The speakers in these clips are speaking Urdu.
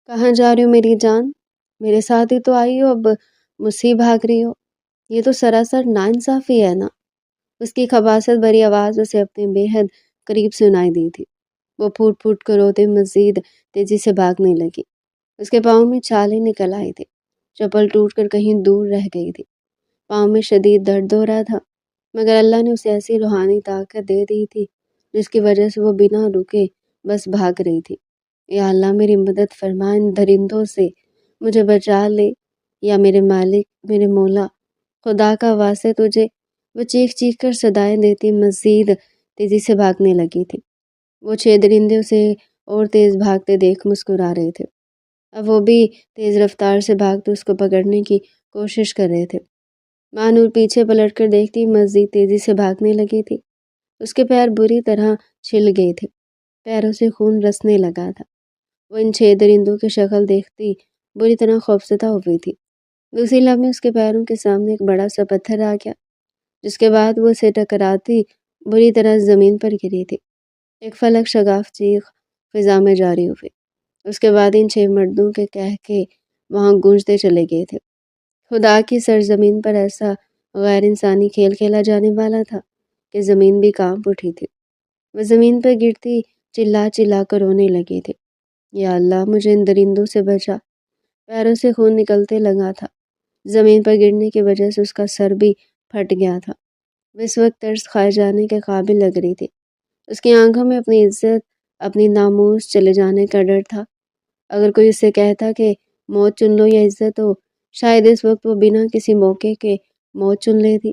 کہاں جا رہی ہو میری جان؟ میرے ساتھ ہی تو آئی ہو، اب مجھ سے ہی بھاگ رہی ہو؟ یہ تو سراسر ناانصافی ہے نا۔ اس کی خباثت بھری آواز اسے اپنے بے حد قریب سنائی دی تھی۔ وہ پھوٹ پھوٹ کر روتے مزید تیزی سے بھاگنے لگی۔ اس کے پاؤں میں چھالے نکل آئی تھی، چپل ٹوٹ کر کہیں دور رہ گئی تھی۔ پاؤں میں شدید درد ہو رہا تھا، مگر اللہ نے اسے ایسی روحانی طاقت دے دی تھی جس کی وجہ سے وہ بنا رکے بس بھاگ رہی تھی۔ یا اللہ میری مدد فرما، ان درندوں سے مجھے بچا لے یا میرے مالک، میرے مولا، خدا کا واسطہ تجھے۔ وہ چیخ چیخ کر صدائیں دیتی مزید تیزی سے بھاگنے لگی تھی۔ وہ 6 درندے اسے اور تیز بھاگتے دیکھ مسکرا رہے تھے۔ اب وہ بھی تیز رفتار سے بھاگتے اس کو پکڑنے کی کوشش کر رہے تھے۔ مانور پیچھے پلٹ کر دیکھتی مزید تیزی سے بھاگنے لگی تھی۔ اس کے پیر بری طرح چھل گئے تھے، پیروں سے خون رسنے لگا تھا۔ وہ ان 6 درندوں کی شکل دیکھتی بری طرح خوفزدہ ہوئی تھی۔ دوسری لمحے اس کے پیروں کے سامنے ایک بڑا سا پتھر آ گیا، جس کے بعد وہ اسے ٹکراتی بری طرح زمین پر گری تھی۔ ایک فلک شگاف چیخ فضا میں جاری ہوئی۔ اس کے بعد ان 6 مردوں کے کہکے وہاں گونجتے چلے گئے تھے۔ خدا کی سرزمین پر ایسا غیر انسانی کھیل کھیلا جانے والا تھا کہ زمین بھی کانپ اٹھی تھی۔ وہ زمین پر گرتی چلا چلا کر رونے لگی تھی۔ یا اللہ مجھے ان درندوں سے بچا۔ پیروں سے خون نکلتے لگا تھا۔ زمین پر گرنے کی وجہ سے اس کا سر بھی پھٹ گیا تھا۔ وہ اس وقت ترس کھائے جانے کے قابل لگ رہی تھی۔ اس کی آنکھوں میں اپنی عزت، اپنی ناموس چلے جانے کا ڈر تھا۔ اگر کوئی اسے کہتا کہ موت چن لو یا عزت ہو، شاید اس وقت وہ بنا کسی موقع کے موت چن لیتی۔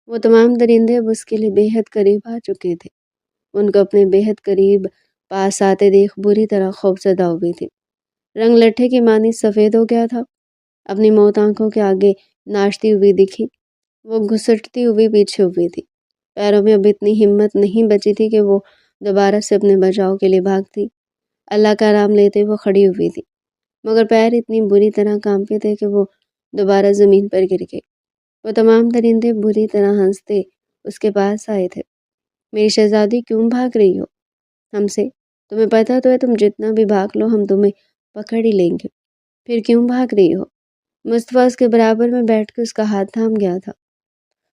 وہ تمام درندے اب اس کے لیے بے حد قریب آ چکے تھے۔ ان کو اپنے بے حد قریب پاس آتے دیکھ بری طرح خوفزدہ ہوئی تھی۔ رنگ لٹھے کی مانند سفید ہو گیا تھا۔ اپنی موت آنکھوں کے آگے ناچتی ہوئی دکھی۔ وہ گھسٹتی ہوئی پیچھے ہوئی تھی۔ پیروں میں اب اتنی ہمت نہیں بچی تھی کہ وہ دوبارہ سے اپنے بچاؤ کے لیے بھاگتی۔ اللہ کا نام لیتے وہ کھڑی ہوئی تھی، مگر پیر اتنی بری طرح کانپے تھے کہ وہ دوبارہ زمین پر گر گئے۔ وہ تمام درندے بری طرح ہنستے اس کے پاس آئے تھے۔ میری شہزادی کیوں بھاگ رہی ہو ہم سے؟ تمہیں پتہ تو ہے تم جتنا بھی بھاگ لو ہم تمہیں پکڑ ہی لیں گے، پھر کیوں بھاگ رہی ہو؟ مصطفیٰ اس کے برابر میں بیٹھ کے اس کا ہاتھ تھام گیا تھا۔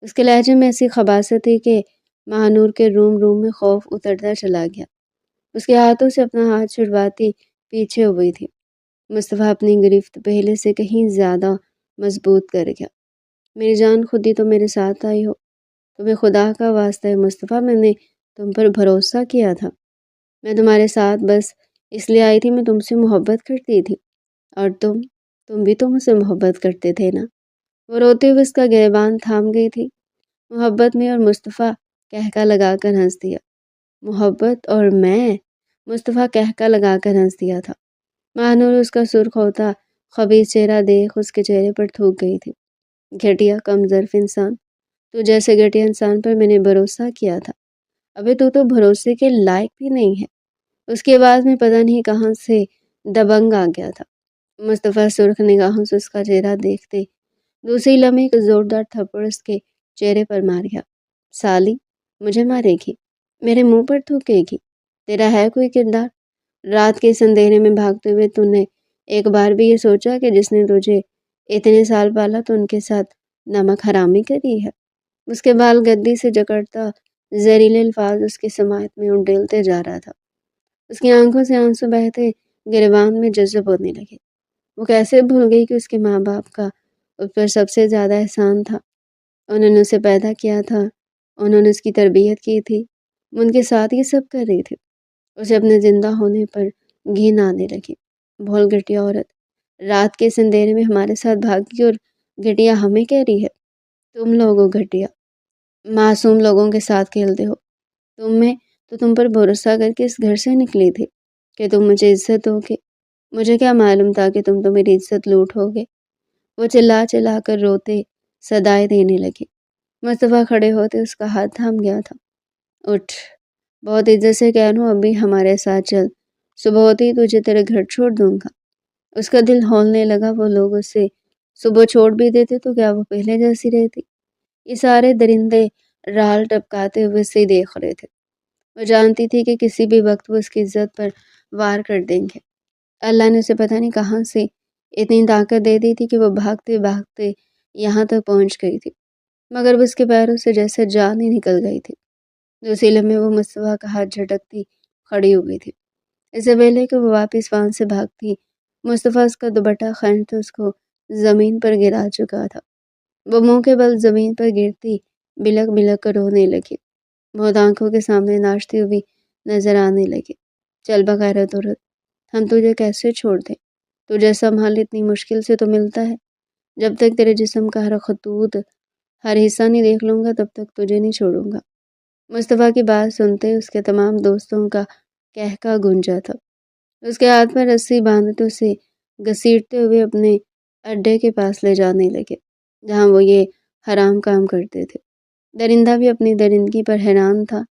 اس کے لہجے میں ایسی خباثت تھی کہ مہانور کے روم روم میں خوف اترتا چلا گیا۔ اس کے ہاتھوں سے اپنا ہاتھ چھڑواتی پیچھے ہوئی تھی۔ مصطفیٰ اپنی گرفت پہلے سے کہیں زیادہ مضبوط کر گیا۔ میری جان خود ہی تو میرے ساتھ آئی ہو، تمہیں خدا کا واسطہ ہے مصطفیٰ، میں نے تم پر بھروسہ کیا تھا۔ میں تمہارے ساتھ بس اس لیے آئی تھی، میں تم سے محبت کرتی تھی، اور تم بھی تو مجھ سے محبت کرتے تھے نا۔ وہ روتے ہوئے اس کا گریبان تھام گئی تھی۔ محبت میں، اور مصطفیٰ کہکا لگا کر ہنس دیا۔ محبت اور میں؟ مصطفیٰ کہکا لگا کر ہنس دیا تھا۔ مہانور اس کا سرخ ہوتا خبیث چہرہ دیکھ اس کے چہرے پر تھوک گئی تھی۔ گھٹیا کم ظرف انسان، تو جیسے گھٹیا انسان پر میں نے بھروسہ کیا تھا، ابھی تو بھروسے کے لائق بھی نہیں ہے۔ اس کی آواز میں پتہ نہیں کہاں سے دبنگ آ گیا تھا۔ مصطفیٰ سرخ نگاہوں سے اس کا چہرہ دیکھتے دوسری لمحے ایک زوردار تھپڑ اس کے چہرے پر مار گیا۔ سالی، مجھے مارے گی؟ میرے منہ پر تھوکے گی؟ تیرا ہے کوئی کردار؟ رات کے اس اندھیرے میں بھاگتے ہوئے تو نے ایک بار بھی یہ سوچا کہ جس نے تجھے اتنے سال پالا تو ان کے ساتھ نمک حرامی کری ہے؟ اس کے بال گدی سے جکڑتا زہریلے الفاظ اس کی سماعت میں انڈیلتے جا رہا تھا۔ اس کی آنکھوں سے آنسو بہتے گریبان میں جذب ہونے لگے۔ وہ کیسے بھول گئی کہ اس کے ماں باپ کا اس پر سب سے زیادہ احسان تھا۔ انہوں نے اسے پیدا کیا تھا، انہوں نے اس کی تربیت کی تھی، ان کے ساتھ یہ سب کر رہی تھی۔ اسے اپنے زندہ ہونے پر گھن آنے لگی۔ بھول گھٹیا عورت، رات کے اس اندھیرے میں ہمارے ساتھ بھاگی اور گھٹیا ہمیں کہہ رہی ہے؟ تم لوگوں گھٹیا معصوم لوگوں کے ساتھ کھیلتے ہو۔ تم پر بھروسہ کر کے اس گھر سے نکلی تھی کہ تم مجھے عزت دو گے۔ مجھے کیا معلوم تھا کہ تم تو میری عزت لوٹ ہوگے۔ وہ چلا چلا کر روتے صدائیں دینے لگے۔ مصطفیٰ کھڑے ہوتے اس کا ہاتھ تھام گیا تھا۔ اٹھ، بہت عزت سے کہہ رہا ہوں، ابھی ہمارے ساتھ چل، صبح ہوتی ہی تجھے تیرے گھر چھوڑ دوں گا۔ اس کا دل ہولنے لگا۔ وہ لوگ اسے صبح چھوڑ بھی دیتے تو کیا وہ پہلے جیسی رہتی؟ یہ سارے درندے رال ٹپکاتے ہوئے سے دیکھ رہے تھے۔ وہ جانتی تھی کہ کسی بھی وقت وہ اس کی عزت پر وار کر دیں گے۔ اللہ نے اسے پتہ نہیں کہاں سے اتنی طاقت دے دی تھی کہ وہ بھاگتے بھاگتے یہاں تک پہنچ گئی تھی، مگر وہ اس کے پیروں سے جیسے جان ہی نکل گئی تھی۔ اسی لمحے وہ مصطفیٰ کا ہاتھ جھٹکتی کھڑی ہو گئی تھی۔ اس سے پہلے کہ وہ واپس وہاں سے بھاگتی، مصطفیٰ اس کا دوپٹہ کھینچتے اس کو زمین پر گرا چکا تھا۔ وہ منہ کے بل زمین پر گرتی بلک بلک کر رونے لگی، بہت آنکھوں کے سامنے ناچتی ہوئی نظر آنے لگی۔ چل بغیرت عورت، ہم تجھے کیسے چھوڑ دیں؟ تجھے سنبھال اتنی مشکل سے تو ملتا ہے۔ جب تک تیرے جسم کا ہر خطوط، ہر حصہ نہیں دیکھ لوں گا تب تک تجھے نہیں چھوڑوں گا۔ مصطفیٰ کی بات سنتے اس کے تمام دوستوں کا کہکا گونجا تھا۔ اس کے ہاتھ پر رسی باندھتے اسے گھسیٹتے ہوئے اپنے اڈے کے پاس لے جانے لگے جہاں وہ یہ حرام کام کرتے تھے۔ درندہ بھی اپنی درندگی پر حیران تھا۔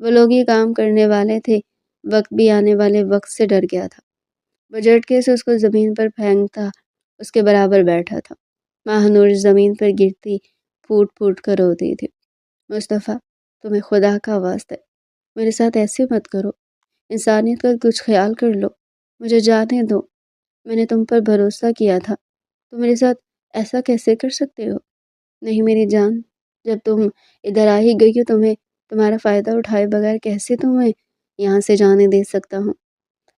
وہ لوگ یہ کام کرنے والے تھے، وقت بھی آنے والے وقت سے ڈر گیا تھا۔ وہ جھٹکے سے اس کو زمین پر پھینکتا اس کے برابر بیٹھا تھا۔ ماہ نور زمین پر گرتی پھوٹ پھوٹ کر روتی تھی۔ مصطفیٰ، تمہیں خدا کا واسطہ ہے، میرے ساتھ ایسے مت کرو، انسانیت کا کچھ خیال کر لو، مجھے جانے دو، میں نے تم پر بھروسہ کیا تھا، تم میرے ساتھ ایسا کیسے کر سکتے ہو؟ نہیں میری جان، جب تم ادھر آ ہی گئی ہو تمہیں تمہارا فائدہ اٹھائے بغیر کیسے تمہیں یہاں سے جانے دے سکتا ہوں؟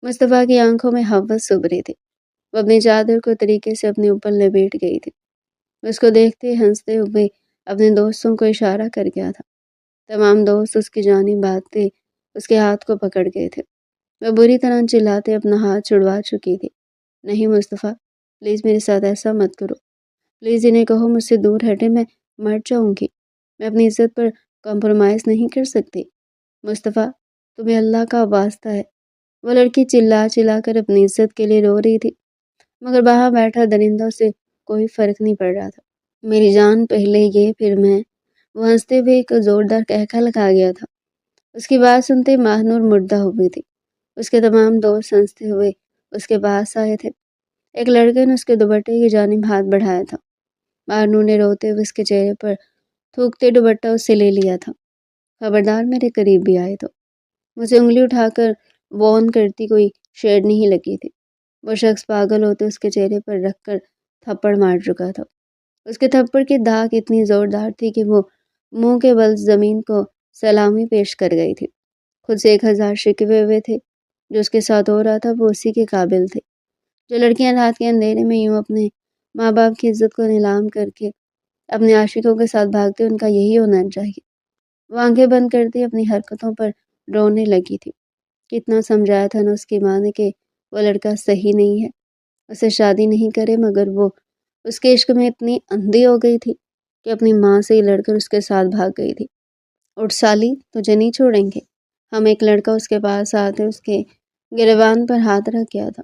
مصطفیٰ کی آنکھوں میں ہوس ابھری تھی۔ وہ اپنی چادر کو طریقے سے اپنے اوپر لپیٹ گئی تھی۔ اس کو دیکھتے ہنستے ہوئے اپنے دوستوں کو اشارہ کر گیا تھا۔ تمام دوست اس کی جانب بھاگتے اس کے ہاتھ کو پکڑ گئے تھے۔ وہ بری طرح چلاتے اپنا ہاتھ چھڑوا چکی تھی۔ نہیں مصطفیٰ، پلیز میرے ساتھ ایسا مت کرو، پلیز انہیں کہو مجھ سے دور ہٹے، میں مر جاؤں گی، میں اپنی عزت پر کمپرومائز نہیں کر سکتی۔ مصطفیٰ، تمہیں اللہ کا واسطہ ہے۔ وہ لڑکی چلا چلا کر اپنی عزت کے لیے رو رہی تھی، مگر وہاں بیٹھا درندہ سے کوئی فرق نہیں پڑ رہا تھا۔ میری جان، پہلے یہ پھر میں، وہ ہنستے ہوئے ایک زوردار کہکا لگا گیا تھا۔ اس کی بات سنتے ماہ نور مردہ ہو گئی تھی۔ اس کے تمام دوست ہنستے ہوئے اس کے پاس آئے تھے۔ ایک لڑکے نے اس کے دوپٹے کی جانب ہاتھ بڑھایا تھا۔ ماہ نور نے روتے ہوئے اس کے چہرے پر تھوکتے دوپٹہ اس سے لے لیا تھا۔ خبردار میرے قریب بھی آئے تو مجھے انگلی اٹھا کر وارن کرتی کوئی شیڈ نہیں لگی تھی۔ وہ شخص پاگل ہوتے اس کے چہرے پر رکھ کر تھپڑ مار چکا تھا۔ اس کے تھپڑ کی دھاک اتنی زوردار تھی کہ وہ منہ کے بل زمین کو سلامی پیش کر گئی تھی۔ خود سے 1000 شکوے ہوئے تھے، جو اس کے ساتھ ہو رہا تھا وہ اسی کے قابل تھے۔ جو لڑکیاں رات کے اندھیرے میں یوں اپنے ماں باپ کی عزت کو نیلام کر کے اپنے عاشقوں کے ساتھ بھاگتے ان کا یہی ہونا چاہیے۔ وہ آنکھیں بند کرتی اپنی حرکتوں پر رونے لگی تھی۔ کتنا سمجھایا تھا نا اس کی ماں نے کہ وہ لڑکا صحیح نہیں ہے، اسے شادی نہیں کرے، مگر وہ اس کے عشق میں اتنی اندھی ہو گئی تھی کہ اپنی ماں سے ہی لڑ کر اس کے ساتھ بھاگ گئی تھی۔ اٹھ سالی، تجھے نہیں چھوڑیں گے۔ ہم ایک لڑکا اس کے پاس آتے اس کے گریبان پر ہاتھ رکھ گیا تھا۔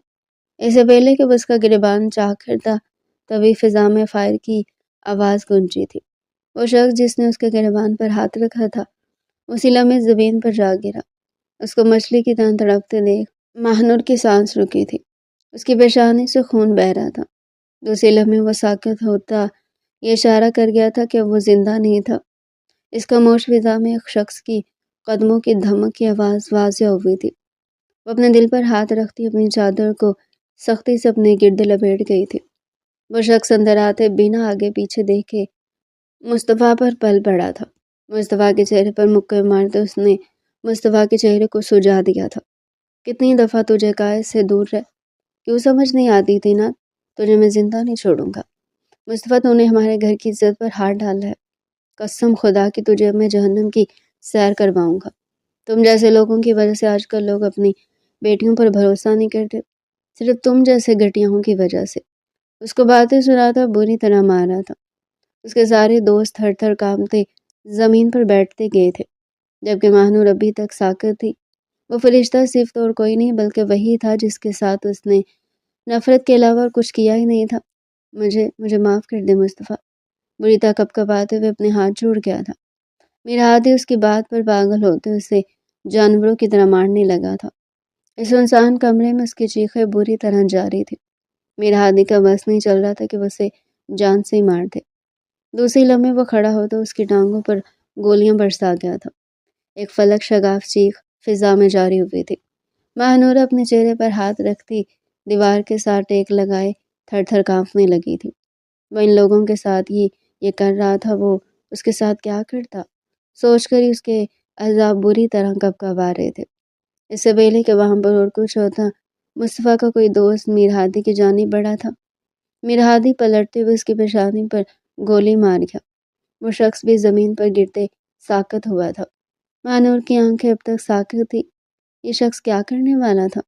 اس سے پہلے کہ وہ اس کا گریبان چاک کرتا تبھی فضا میں فائر کی آواز گونجی تھی۔ وہ شخص جس نے اس کے گریبان پر ہاتھ رکھا تھا اسی لمحے زمین پر جا گرا۔ اس کو مچھلی کی طرح تڑپتے دیکھ ماہ نور کی سانس رکی تھی۔ اس کی پیشانی سے خون بہہ رہا تھا۔ دوسرے لمحے وہ ساکت ہوتا یہ اشارہ کر گیا تھا کہ وہ زندہ نہیں تھا۔ اس خاموش فضا میں ایک شخص کی قدموں کی دھمک کی آواز واضح ہوئی تھی۔ وہ اپنے دل پر ہاتھ رکھتی اپنی چادر کو سختی سے اپنے گرد لپیٹ گئی تھی۔ وہ شخص اندر آتے بنا آگے پیچھے دیکھے مصطفیٰ پر پل پڑا تھا۔ مصطفیٰ کے چہرے پر مکے مارتے اس نے مصطفیٰ کے چہرے کو سجا دیا تھا۔ کتنی دفعہ تجھے کہا اس سے دور رہ، کیوں سمجھ نہیں آتی تھی نا، تجھے میں زندہ نہیں چھوڑوں گا۔ مصطفیٰ، تو نے ہمارے گھر کی عزت پر ہاتھ ڈالا ہے، قسم خدا کی تجھے میں جہنم کی سیر کرواؤں گا۔ تم جیسے لوگوں کی وجہ سے آج کل لوگ اپنی بیٹیوں پر بھروسہ نہیں کرتے، صرف تم جیسے گھٹیاؤں کی وجہ سے۔ اس کو باتیں سناتا بری طرح مار رہا تھا۔ اس کے سارے دوست تھر تھر کانپتے زمین پر بیٹھتے گئے تھے، جبکہ ماہ نور ابھی تک ساکت تھی۔ وہ فرشتہ صرف اور کوئی نہیں بلکہ وہی تھا جس کے ساتھ اس نے نفرت کے علاوہ کچھ کیا ہی نہیں تھا۔ مجھے معاف کر دے مصطفیٰ، بری طرح کپکپاتے ہوئے اپنے ہاتھ جوڑ گیا تھا۔ میرا ہاتھ ہی اس کی بات پر پاگل ہوتے اسے جانوروں کی طرح مارنے لگا تھا۔ اس سنسان کمرے میں اس کی چیخیں بری طرح جاری تھی۔ میرا ہاتھ کا بس نہیں چل رہا تھا کہ وہ اسے جان سے ہی مار دے۔ دوسری لمحے وہ کھڑا ہو تو اس کی ٹانگوں پر گولیاں برسا گیا تھا۔ ایک فلک شگاف چیخ فضا میں جاری ہوئی تھی۔ ماہ نور اپنے چہرے پر ہاتھ رکھتی دیوار کے ساتھ ٹیک لگائے تھر تھر کانپنے لگی تھی۔ وہ ان لوگوں کے ساتھ ہی یہ کر رہا تھا، وہ اس کے ساتھ کیا کرتا؟ سوچ کر ہی اس کے عذاب بری طرح کپکپا رہے تھے۔ اس سے پہلے کہ وہاں پر اور کچھ ہوتا، مصطفیٰ کا کوئی دوست میر ہادی کی جانب بڑھا تھا۔ میر ہادی پلٹتے ہوئے اس کی پیشانی پر گولی مار گیا۔ وہ شخص بھی زمین پر گرتے ساکت ہوا تھا۔ مانور کی آنکھیں اب تک ساکت تھی۔ یہ شخص کیا کرنے والا تھا؟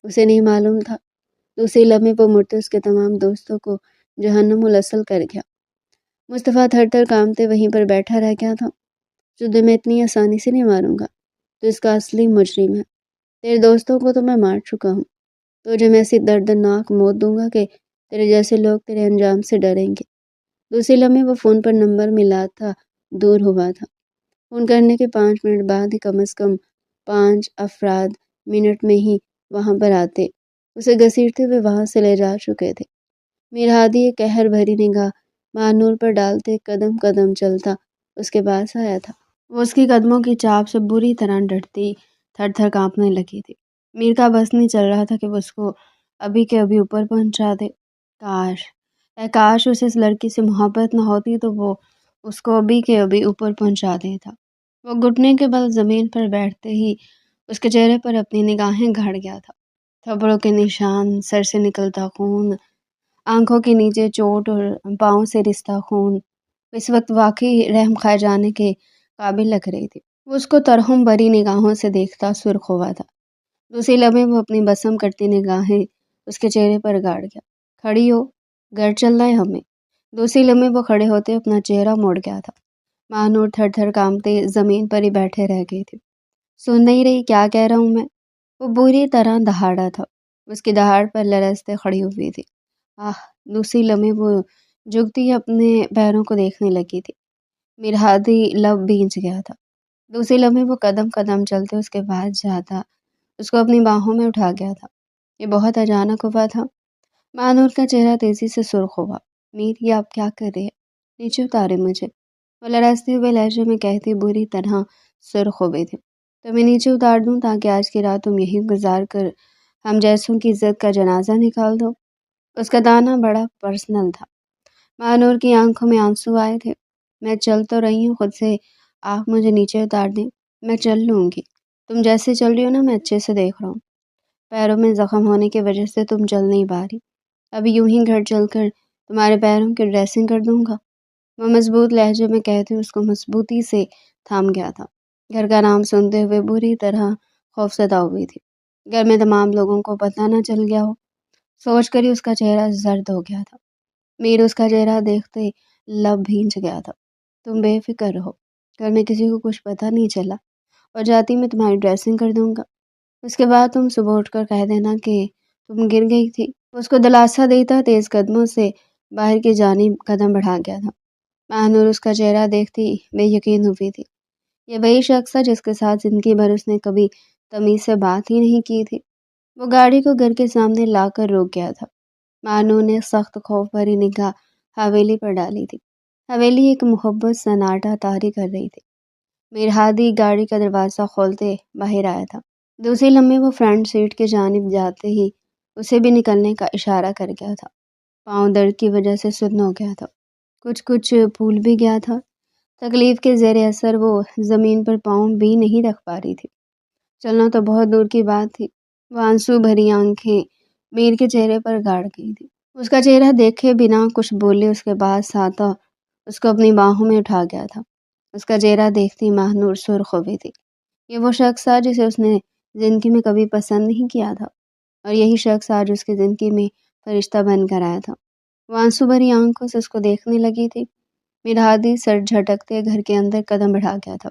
اسے نہیں معلوم تھا۔ دوسری لمحے وہ مڑتے اس کے تمام دوستوں کو جہنم الاصل کر گیا۔ مصطفیٰ تھر تھر کانپتے وہیں پر بیٹھا رہ گیا تھا۔ جو میں اتنی آسانی سے نہیں ماروں گا، تو اس کا اصلی مجرم ہے۔ تیرے دوستوں کو تو میں مار چکا ہوں، تو جب میں ایسی دردناک موت دوں گا کہ تیرے جیسے لوگ تیرے انجام سے ڈریں گے۔ دوسری لمحے وہ فون پر نمبر ملا تھا، دور ہوا تھا۔ فون کرنے کے 5 منٹ بعد ہی کم از کم 5 افراد منٹ میں ہی وہاں پر آتے، اسے گھسیٹتے ہوئے وہاں سے لے جا چکے تھے۔ میر ہادی ایک قہر بھری نگاہ مانور پر ڈالتے قدم قدم چلتا اس کے پاس آیا تھا۔ وہ اس کی قدموں کی چاپ سے بری طرح ڈرتی تھر تھر کانپنے لگی تھی۔ میر کا بس نہیں چل رہا تھا کہ وہ اس کو ابھی کے ابھی اوپر پہنچا دے۔ کاش اسے اس لڑکی سے محبت نہ ہوتی تو وہ اس کو ابھی کے ابھی اوپر پہنچا دیتا۔ وہ گھٹنے کے بل زمین پر بیٹھتے ہی اس کے چہرے پر اپنی نگاہیں گاڑ گیا تھا۔ تھپڑوں کے نشان، سر سے نکلتا خون، آنکھوں کے نیچے چوٹ اور پاؤں سے رستا خون اس وقت واقعی رحم کھائے جانے کے قابل لگ رہی تھی۔ وہ اس کو ترہم بری نگاہوں سے دیکھتا سرخ ہوا تھا۔ دوسری لمحے وہ اپنی بسم کرتی نگاہیں اس کے چہرے پر گاڑ گیا۔ کھڑی ہو، گھر چلنا ہے ہمیں۔ دوسری لمحے وہ کھڑے ہوتے اپنا چہرہ موڑ گیا تھا۔ مانور تھر تھر کانپتے زمین پر ہی بیٹھے رہ گئی تھی۔ سن نہیں رہی کیا کہہ رہا ہوں میں؟ وہ بری طرح دہاڑا تھا۔ اس کی دہاڑ پر لرزتے کھڑی ہوئی تھی۔ دوسری لمحے وہ جھکتی اپنے پیروں کو دیکھنے لگی تھی۔ میر ہادی لب بھیج گیا تھا۔ دوسری لمحے وہ قدم قدم چلتے اس کے پاس جاتا، اس کو اپنی باہوں میں اٹھا گیا تھا۔ یہ بہت اچانک ہوا تھا۔ مانور کا چہرہ تیزی سے سرخ ہوا۔ میر، یہ آپ کیا کر رہے ہیں؟ نیچے اتارے مجھے، وہ لرزتے ہوئے لہجے میں کہتی بری طرح سرخ ہو گئی تھی۔ تو میں نیچے اتار دوں تاکہ آج کی رات تم یہی گزار کر ہم جیسوں کی عزت کا جنازہ نکال دو؟ اس کا دانا بڑا پرسنل تھا۔ مانور کی آنکھوں میں آنسو آئے تھے۔ میں چل تو رہی ہوں، خود سے آپ مجھے نیچے اتار دیں، میں چل لوں گی۔ تم جیسے چل رہی ہو نا، میں اچھے سے دیکھ رہا ہوں۔ پیروں میں زخم ہونے کی وجہ سے تم چل نہیں پا رہی۔ ابھی یوں ہی گھر چل کر تمہارے پیروں کی ڈریسنگ کر دوں گا۔ وہ مضبوط لہجے میں کہتے اس کو مضبوطی سے تھام گیا تھا۔ گھر کا نام سنتے ہوئے بری طرح خوفزدہ ہوئی تھی۔ گھر میں تمام لوگوں کو پتہ نہ چل گیا ہو، سوچ کر ہی اس کا چہرہ زرد ہو گیا تھا۔ میر اس کا چہرہ دیکھتے لب بھیج گیا تھا۔ تم بے فکر رہو، گھر میں کسی کو کچھ پتہ نہیں چلا، اور جاتی میں تمہاری ڈریسنگ کر دوں گا۔ اس کے بعد تم صبح اٹھ کر کہہ دینا کہ تم گر گئی تھی۔ اس کو دلاسا دیتا تیز قدموں سے باہر کی جانب قدم بڑھا گیا تھا۔ مانور اس کا چہرہ دیکھتی بے یقین ہوئی تھی۔ یہ وہی شخص تھا جس کے ساتھ زندگی بھر اس نے کبھی تمیز سے بات ہی نہیں کی تھی۔ وہ گاڑی کو گھر کے سامنے لا کر روک گیا تھا۔ مانور نے سخت خوف بھری نگاہ حویلی پر ڈالی تھی۔ حویلی ایک محبت سناٹا طاری کر رہی تھی۔ میر ہادی گاڑی کا دروازہ کھولتے باہر آیا تھا۔ دوسری لمحے وہ فرنٹ سیٹ کی جانب جاتے ہی اسے بھی نکلنے کا اشارہ کر گیا تھا۔ پاؤں درد کی وجہ سے سن ہو گیا تھا، کچھ پھول بھی گیا تھا۔ تکلیف کے زیر اثر وہ زمین پر پاؤں بھی نہیں رکھ پا رہی تھی۔ چلنا تو بہت دور کی بات تھی۔ وہ آنسو بھری آنکھیں میر کے چہرے پر گاڑ گئی تھی۔ اس کا چہرہ دیکھے بنا کچھ بولے اس کے پاس آتا، اس کو اپنی باہوں میں اٹھا گیا تھا۔ اس کا چہرہ دیکھتی ماہنور سرخ ہو گئی تھی۔ یہ وہ شخص تھا جسے اس نے زندگی میں کبھی پسند نہیں کیا تھا، اور یہی شخص آج اس کی زندگی میں فرشتہ بن کر آیا تھا۔ وہ آنسو بھری آنکھوں سے اس کو دیکھنے لگی تھی۔ میر ہادی سر جھٹکتے گھر کے اندر قدم بڑھا گیا تھا۔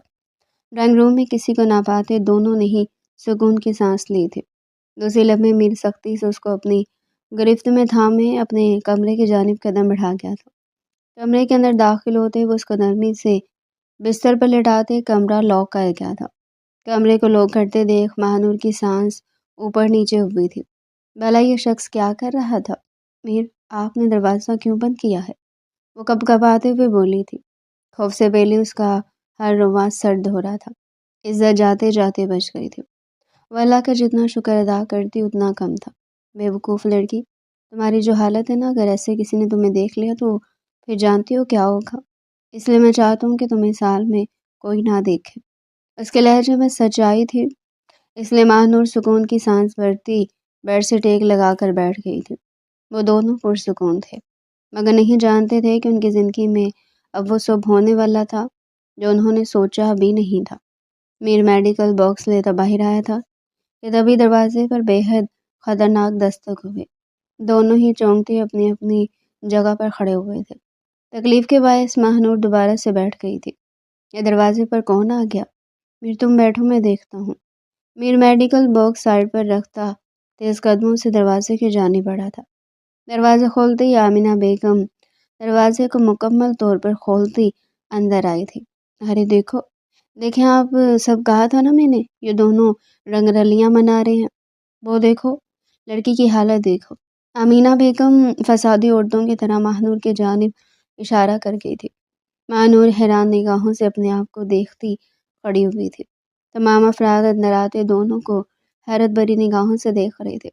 ڈرائنگ روم میں کسی کو نہ پاتے دونوں نے ہی سکون کی سانس لی تھی۔ دوسری لمحے میر سختی سے اس کو اپنی گرفت میں تھامے اپنے کمرے کی جانب قدم بڑھا گیا تھا۔ کمرے کے اندر داخل ہوتے وہ اس کو نرمی سے بستر پر لٹاتے کمرہ لاک کر گیا تھا۔ کمرے کو لاک کرتے دیکھ ماہنور کی سانس اوپر نیچے ہوئی تھی۔ بھلا یہ شخص کیا کر رہا تھا؟ میر، آپ نے دروازہ کیوں بند کیا ہے؟ وہ کپکپاتے ہوئے بولی تھی۔ خوف سے پہلے اس کا ہر رواں سرد ہو رہا تھا۔ عزت جاتے جاتے بچ گئی تھی۔ وہ اللہ کا جتنا شکر ادا کرتی اتنا کم تھا۔ بیوقوف لڑکی، تمہاری جو حالت ہے نا، اگر ایسے کسی نے تمہیں دیکھ لیا تو پھر جانتی ہو کیا ہوگا۔ اس لیے میں چاہتا ہوں کہ تمہیں سال میں کوئی نہ دیکھے۔ اس کے لہجے میں سچائی تھی، اس لیے ماہ نور سکون کی سانس بھرتی بیڈ سے ٹیک لگا کر بیٹھ گئی تھی۔ وہ دونوں پرسکون تھے، مگر نہیں جانتے تھے کہ ان کی زندگی میں اب وہ سب ہونے والا تھا جو انہوں نے سوچا بھی نہیں تھا۔ میر میڈیکل باکس لیتا باہر آیا تھا کہ تبھی دروازے پر بے حد خطرناک دستک ہوئے۔ دونوں ہی چونکتے اپنی اپنی جگہ پر کھڑے ہوئے تھے۔ تکلیف کے باعث ماہ نور دوبارہ سے بیٹھ گئی تھی۔ یہ دروازے پر کون آ گیا؟ میر تم بیٹھو، میں دیکھتا ہوں۔ میر میڈیکل باکس سائڈ پر رکھتا تیز قدموں سے دروازے کی جانب بڑھا تھا۔ دروازہ کھولتے ہی آمینہ بیگم دروازے کو مکمل طور پر کھولتی اندر آئی تھی۔ ارے دیکھو، دیکھیں آپ سب کہا تھا نا میں نے، یہ دونوں رنگ رلیاں منا رہے ہیں۔ وہ دیکھو، لڑکی کی حالت دیکھو۔ آمینہ بیگم فسادی عورتوں کی طرح ماہ نور کی جانب اشارہ کر گئی تھی۔ ماہ نور حیران نگاہوں سے اپنے آپ کو دیکھتی کھڑی ہوئی تھی۔ تمام افراد اندر آتے دونوں کو حیرت بھری نگاہوں سے دیکھ رہے تھے۔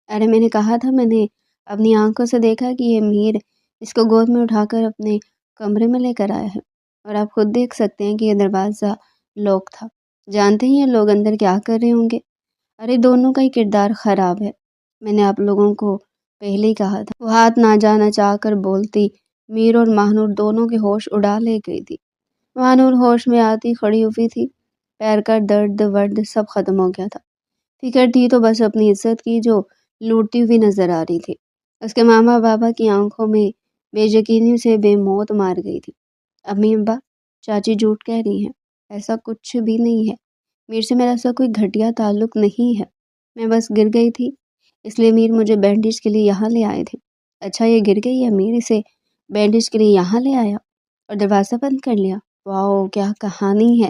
ارے میں نے کہا تھا، میں نے اپنی آنکھوں سے دیکھا کہ یہ میر اس کو گود میں اٹھا کر اپنے کمرے میں لے کر آیا ہے، اور آپ خود دیکھ سکتے ہیں کہ یہ دروازہ لاک تھا۔ جانتے ہیں یہ لوگ اندر کیا کر رہے ہوں گے؟ ارے دونوں کا ہی کردار خراب ہے، میں نے آپ لوگوں کو پہلے ہی کہا تھا۔ وہ ہاتھ نہ جانا چاہ کر بولتی میر اور ماہ نور دونوں کے ہوش اڑا لے گئی تھی۔ ماہ نور ہوش میں آتی کھڑی ہوئی تھی، پیر کا درد ورد سب ختم ہو گیا تھا۔ فکر تھی تو بس اپنی عزت کی جو لوٹتی ہوئی نظر آ رہی تھی۔ اس کے ماما بابا کی آنکھوں میں بے یقینی سے بے موت مار گئی تھی۔ امی ابا، چاچی جھوٹ کہہ رہی ہیں، ایسا کچھ بھی نہیں ہے، میر سے میرا ایسا کوئی گھٹیا تعلق نہیں ہے، میں بس گر گئی تھی، اس لیے میر مجھے بینڈیج کے لیے یہاں لے آئے تھے۔ اچھا یہ گر گئی ہے، میر اسے بینڈیج کے لیے یہاں لے آیا اور دروازہ بند کر لیا؟ واؤ، کیا کہانی ہے۔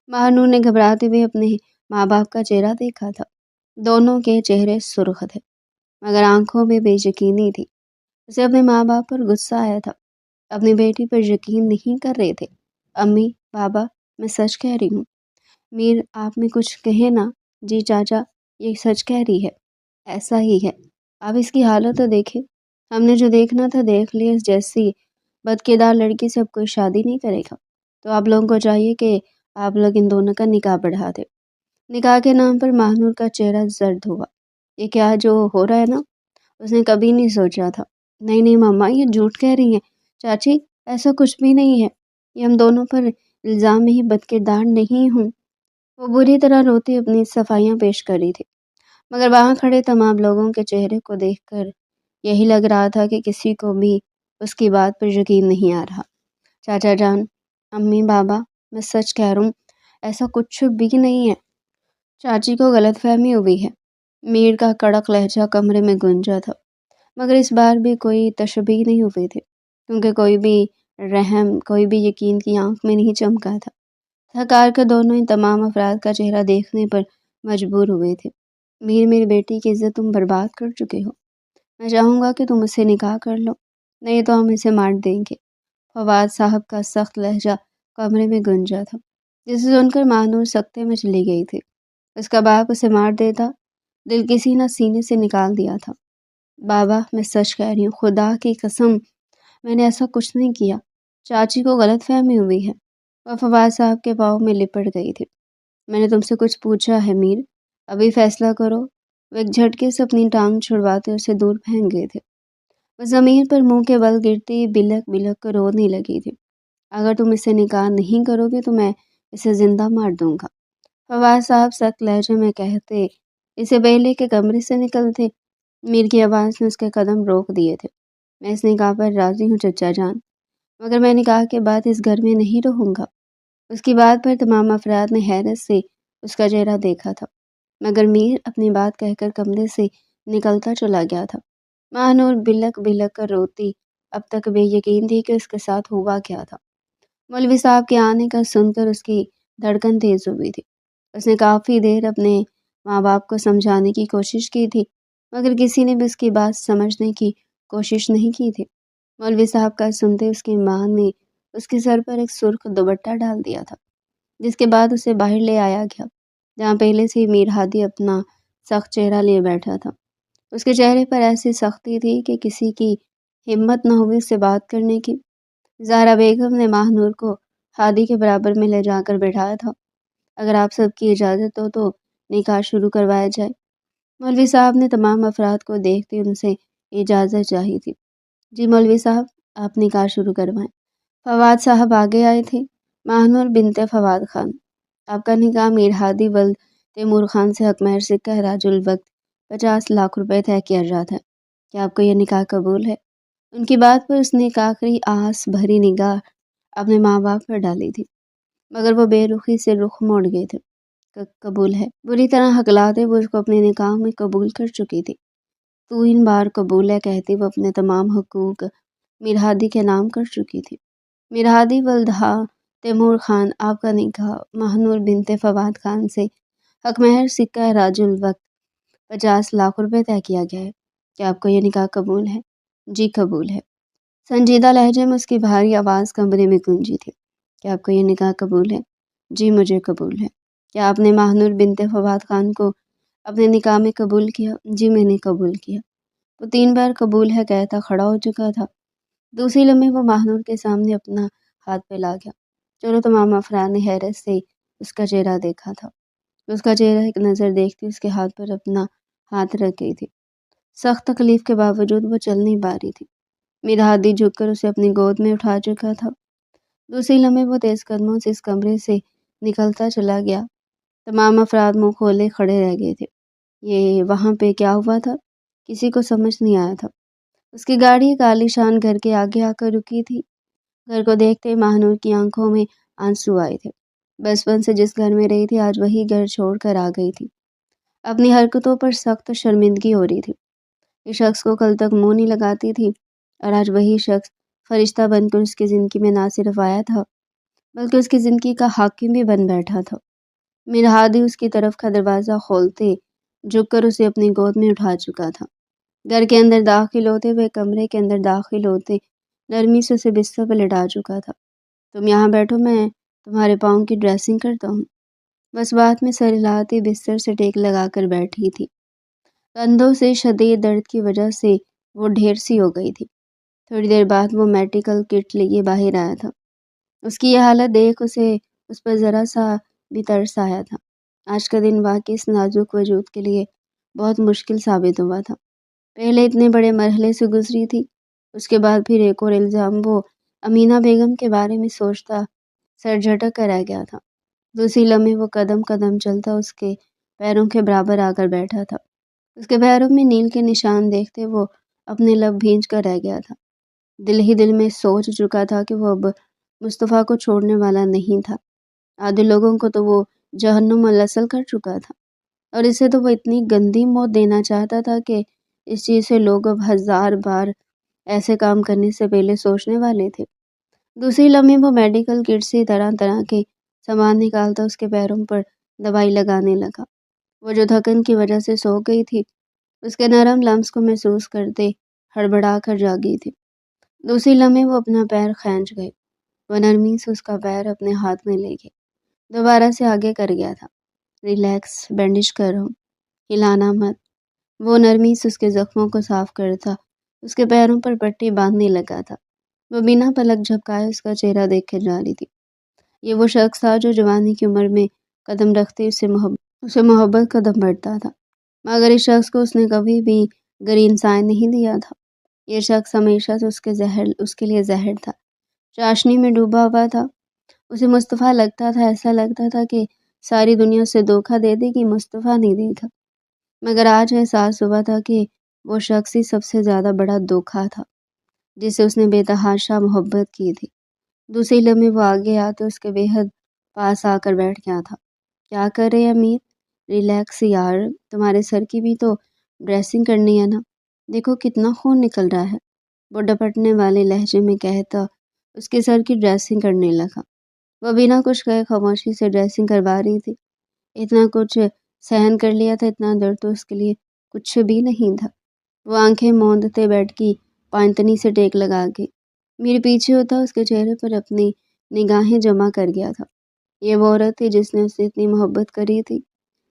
ماہ نور نے گھبراتے ہوئے اپنے ماں باپ کا چہرہ دیکھا تھا۔ دونوں کے چہرے سرخ تھے، مگر آنکھوں میں بے یقینی تھی۔ اسے اپنے ماں باپ پر غصہ آیا تھا، اپنی بیٹی پر یقین نہیں کر رہے تھے۔ امی، بابا، میں سچ کہہ رہی ہوں، میر آپ میں کچھ کہے نا؟ جی چاچا، یہ سچ کہہ رہی ہے، ایسا ہی ہے، آپ اس کی حالت تو دیکھیں، ہم نے جو دیکھنا تھا دیکھ لیا، اس جیسی بدکردار لڑکی سے اب کوئی شادی نہیں کرے گا، تو آپ لوگوں کو چاہیے کہ آپ لوگ ان دونوں کا نکاح بڑھا دیں۔ نکاح کے نام پر ماہ نور کا چہرہ زرد ہوا۔ یہ کیا جو ہو رہا ہے نا، اس نے کبھی نہیں سوچا تھا۔ نہیں نہیں ماما، یہ جھوٹ کہہ رہی ہیں، چاچی ایسا کچھ بھی نہیں ہے، یہ ہم دونوں پر الزام میں ہی بدکردار نہیں ہوں۔ وہ بری طرح روتی اپنی صفائیاں پیش کر رہی تھی، مگر وہاں کھڑے تمام لوگوں کے چہرے کو دیکھ کر یہی لگ رہا تھا کہ کسی کو بھی اس کی بات پر یقین نہیں آ رہا۔ چاچا جان، امی، بابا، میں سچ کہہ رہا ہوں، ایسا کچھ بھی نہیں ہے، چاچی کو غلط فہمی ہوئی ہے۔ میر کا کڑک لہجہ کمرے میں گونجا تھا، مگر اس بار بھی کوئی تشبیہ نہیں ہوئی تھی، کیونکہ کوئی بھی رحم، کوئی بھی یقین کی آنکھ میں نہیں چمکا تھا۔ تھکار کر دونوں ان تمام افراد کا چہرہ دیکھنے پر مجبور ہوئے تھے۔ میر، میری بیٹی کی عزت تم برباد کر چکے ہو، میں چاہوں گا کہ تم اسے نکاح کر لو، نہیں تو ہم اسے مار دیں گے۔ فواد صاحب کا سخت لہجہ کمرے میں گونجا تھا، جسے سن کر ماہ نور سکتے میں چلی گئی تھی۔ اس کا باپ اسے مار دیتا، دل کسی نے سینے سے نکال دیا تھا۔ بابا، میں سچ کہہ رہی ہوں، خدا کی قسم میں نے ایسا کچھ نہیں کیا، چاچی کو غلط فہمی ہوئی ہے۔ وہ فواد صاحب کے پاؤں میں لپٹ گئی تھی۔ میں نے تم سے کچھ پوچھا ہے میر، ابھی فیصلہ کرو۔ وہ ایک جھٹکے سے اپنی ٹانگ چھڑواتے اسے دور پھینک گئے تھے۔ وہ زمین پر منہ کے بل گرتی بلک بلک کر رونے لگی تھی۔ اگر تم اسے نکاح نہیں کرو گے تو میں اسے زندہ مار دوں گا، فواد صاحب سخت لہجے میں کہتے اسے پہلے کے کمرے سے نکلتے۔ میر کی آواز نے اس کے قدم روک دیے تھے۔ میں اس نکاح پر راضی ہوں چچا جان، مگر میں نکاح کے بعد اس گھر میں نہیں رہوں گا۔ اس کی بات پر تمام افراد نے حیرت سے اس کا چہرہ دیکھا تھا، مگر میر اپنی بات کہہ کر کمرے سے نکلتا چلا گیا تھا۔ ماہ نور بلک بلک کر روتی اب تک بے یقین تھی کہ اس کے ساتھ ہوا کیا تھا۔ مولوی صاحب کے آنے کا سن کر اس کی دھڑکن تیز ہوئی تھی۔ اس نے کافی دیر اپنے ماں باپ کو سمجھانے کی کوشش کی تھی، مگر کسی نے بھی اس کی بات سمجھنے کی کوشش نہیں کی تھی۔ مولوی صاحب کا سنتے اس کی ماں نے اس کے سر پر ایک سرخ دوپٹہ ڈال دیا تھا، جس کے بعد اسے باہر لے آیا گیا، جہاں پہلے سے ہی میر ہادی اپنا سخت چہرہ لیے بیٹھا تھا۔ اس کے چہرے پر ایسی سختی تھی کہ کسی کی ہمت نہ ہوئی اس سے بات کرنے کی۔ زہرا بیگم نے ماہ نور کو ہادی کے برابر میں لے جا کر بٹھایا تھا۔ اگر آپ سب کی اجازت ہو تو نکاح شروع کروایا جائے۔ مولوی صاحب نے تمام افراد کو دیکھتے ان سے اجازت چاہی تھی۔ جی مولوی صاحب، آپ نکاح شروع کروائیں۔ فواد صاحب آگے آئے تھے۔ ماہ نور بنت فواد خان، آپ کا نکاح میر ہادی ولد تیمور خان سے حق مہر سکہ راج الوقت 50 لاکھ روپے طے کیا جاتا ہے۔ کیا آپ کو یہ نکاح قبول ہے؟ ان کی بات پر اس نے ایک آخری آس بھری نگاہ اپنے ماں باپ پر ڈالی تھی، مگر وہ بے رخی سے رخ موڑ گئے تھے۔ قبول ہے، بری طرح ہکلاتے وہ اس کو اپنے نکاح میں قبول کر چکی تھی۔ تو ان بار قبول ہے کہتی وہ اپنے تمام حقوق میر ہادی کے نام کر چکی تھی۔ میر ہادی ولدہ تیمور خان، آپ کا نکاح ماہ نور بنت فواد خان سے حق مہر سکہ راج الوقت 50 لاکھ روپے طے کیا گیا ہے۔ کیا آپ کو یہ نکاح قبول ہے؟ جی قبول ہے۔ سنجیدہ لہجے میں اس کی بھاری آواز کمرے میں گونجی تھی۔ کیا آپ کو یہ نکاح قبول ہے؟ جی مجھے قبول ہے۔ کیا آپ نے ماہ نور بنت فواد خان کو اپنے نکاح میں قبول کیا؟ جی میں نے قبول کیا۔ وہ 3 بار قبول ہے کہتا کھڑا ہو چکا تھا۔ دوسری لمحے وہ ماہ نور کے سامنے اپنا ہاتھ پھیلا گیا۔ چلو تمام افراد نے حیرت سے اس کا چہرہ دیکھا تھا۔ اس کا چہرہ ایک نظر دیکھتی اس کے ہاتھ پر اپنا ہاتھ رکھ گئی تھی۔ سخت تکلیف کے باوجود وہ چل نہیں پا رہی تھی۔ میر ہادی جھک کر اسے اپنی گود میں اٹھا چکا تھا۔ دوسری لمحے وہ تیز قدموں سے اس کمرے سے نکلتا چلا گیا۔ تمام افراد منہ کھولے کھڑے رہ گئے تھے۔ یہ وہاں پہ کیا ہوا تھا؟ کسی کو سمجھ نہیں آیا تھا۔ اس کی گاڑی ایک عالی شان گھر کے آگے آ کر رکی تھی۔ گھر کو دیکھتے ماہ نور کی آنکھوں میں آنسو آئے تھے۔ بچپن سے جس گھر میں رہی تھی آج وہی گھر چھوڑ کر آ گئی تھی۔ اپنی حرکتوں پر سخت شرمندگی ہو رہی تھی۔ اس شخص کو کل تک منہ نہیں لگاتی تھی اور آج وہی شخص فرشتہ بن کر اس کی زندگی میں نہ صرف آیا تھا بلکہ اس کی زندگی کا حاکم بھی بن بیٹھا تھا۔ میر ہادی اس کی طرف کا دروازہ کھولتے جھک کر اسے اپنی گود میں اٹھا چکا تھا۔ گھر کے اندر داخل ہوتے ہوئے کمرے کے اندر داخل ہوتے نرمی سے اسے بستر پر لٹا چکا تھا۔ تم یہاں بیٹھو، میں تمہارے پاؤں کی ڈریسنگ کرتا ہوں۔ بس بات میں سر ہلاتی بستر سے ٹیک لگا کر بیٹھی تھی۔ کندھوں سے شدید درد کی وجہ سے وہ ڈھیر سی ہو گئی تھی۔ تھوڑی دیر بعد وہ میڈیکل کٹ لیے باہر آیا تھا۔ اس کی یہ حالت دیکھ اسے اس پر ذرا سا بھی ترس آیا تھا۔ آج کا دن واقعی اس نازک وجود کے لیے بہت مشکل ثابت ہوا تھا۔ پہلے اتنے بڑے مرحلے سے گزری تھی، اس کے بعد پھر ایک اور الزام۔ وہ امینہ بیگم کے بارے میں سوچتا سر جھٹک کر رہ گیا تھا۔ دوسری لمحے وہ قدم قدم چلتا اس کے پیروں کے برابر آ کر بیٹھا تھا۔ اس کے پیروں میں نیل کے نشان دیکھتے وہ اپنے لب بھینچ کر رہ گیا تھا۔ دل ہی دل میں سوچ چکا تھا کہ وہ اب مصطفیٰ کو چھوڑنے والا نہیں تھا۔ آدھے لوگوں کو تو وہ جہنم مسلسل کر چکا تھا اور اسے تو وہ اتنی گندی موت دینا چاہتا تھا کہ اس چیز سے لوگ اب 1000 بار ایسے کام کرنے سے پہلے سوچنے والے تھے۔ دوسری لمحے وہ میڈیکل کٹ سے طرح طرح کے سامان نکالتا اس کے پیروں پر دوائی لگانے لگا۔ وہ جو تھکن کی وجہ سے سو گئی تھی اس کے نرم لمس کو محسوس کرتے ہڑبڑا کر جاگی تھی۔ دوسری لمحے وہ اپنا پیر کھینچ گئے۔ وہ نرمی سے اس کا پیر اپنے ہاتھ میں لے گئے، دوبارہ سے آگے کر گیا تھا۔ ریلیکس، بینڈیج کرو، ہلانا مت۔ وہ نرمی سے اس کے زخموں کو صاف کرتا اس کے پیروں پر پٹی باندھنے لگا تھا۔ وہ بنا پلک جھپکائے اس کا چہرہ دیکھے جا رہی تھی۔ یہ وہ شخص تھا جو جوانی کی عمر میں قدم رکھتے اسے محبت قدم بڑھتا تھا، مگر اس شخص کو اس نے کبھی بھی گرین سائن نہیں دیا تھا۔ یہ شخص ہمیشہ سے اس کے لیے زہر تھا، چاشنی میں ڈوبا ہوا تھا۔ اسے مصطفیٰ لگتا تھا، ایسا لگتا تھا کہ ساری دنیا سے دھوکہ دے دے گی، مصطفیٰ نہیں دے گا۔ مگر آج احساس ہوا تھا کہ وہ شخص ہی سب سے زیادہ بڑا دھوکہ تھا جس سے اس نے بے تحاشا محبت کی تھی۔ دوسری لمحے وہ آگے آتے اس کے بے حد پاس آ کر بیٹھ گیا تھا۔ کیا کر رہے امیر؟ ریلیکس یار، تمہارے سر کی بھی تو ڈریسنگ کرنی ہے نا، دیکھو کتنا خون نکل رہا ہے۔ وہ ڈپٹنے والے لہجے میں کہتا اس کے سر کی ڈریسنگ کرنے لگا۔ وہ بنا کچھ کہے خاموشی سے ڈریسنگ کروا رہی تھی۔ اتنا کچھ سہن کر لیا تھا، اتنا درد تو اس کے لیے کچھ بھی نہیں تھا۔ وہ آنکھیں موندتے بیٹھ کی پائنتنی سے ٹیک لگا کے میرے پیچھے ہوتا اس کے چہرے پر اپنی نگاہیں جمع کر گیا تھا۔ یہ وہ عورت تھی جس نے اسے اتنی محبت کری تھی،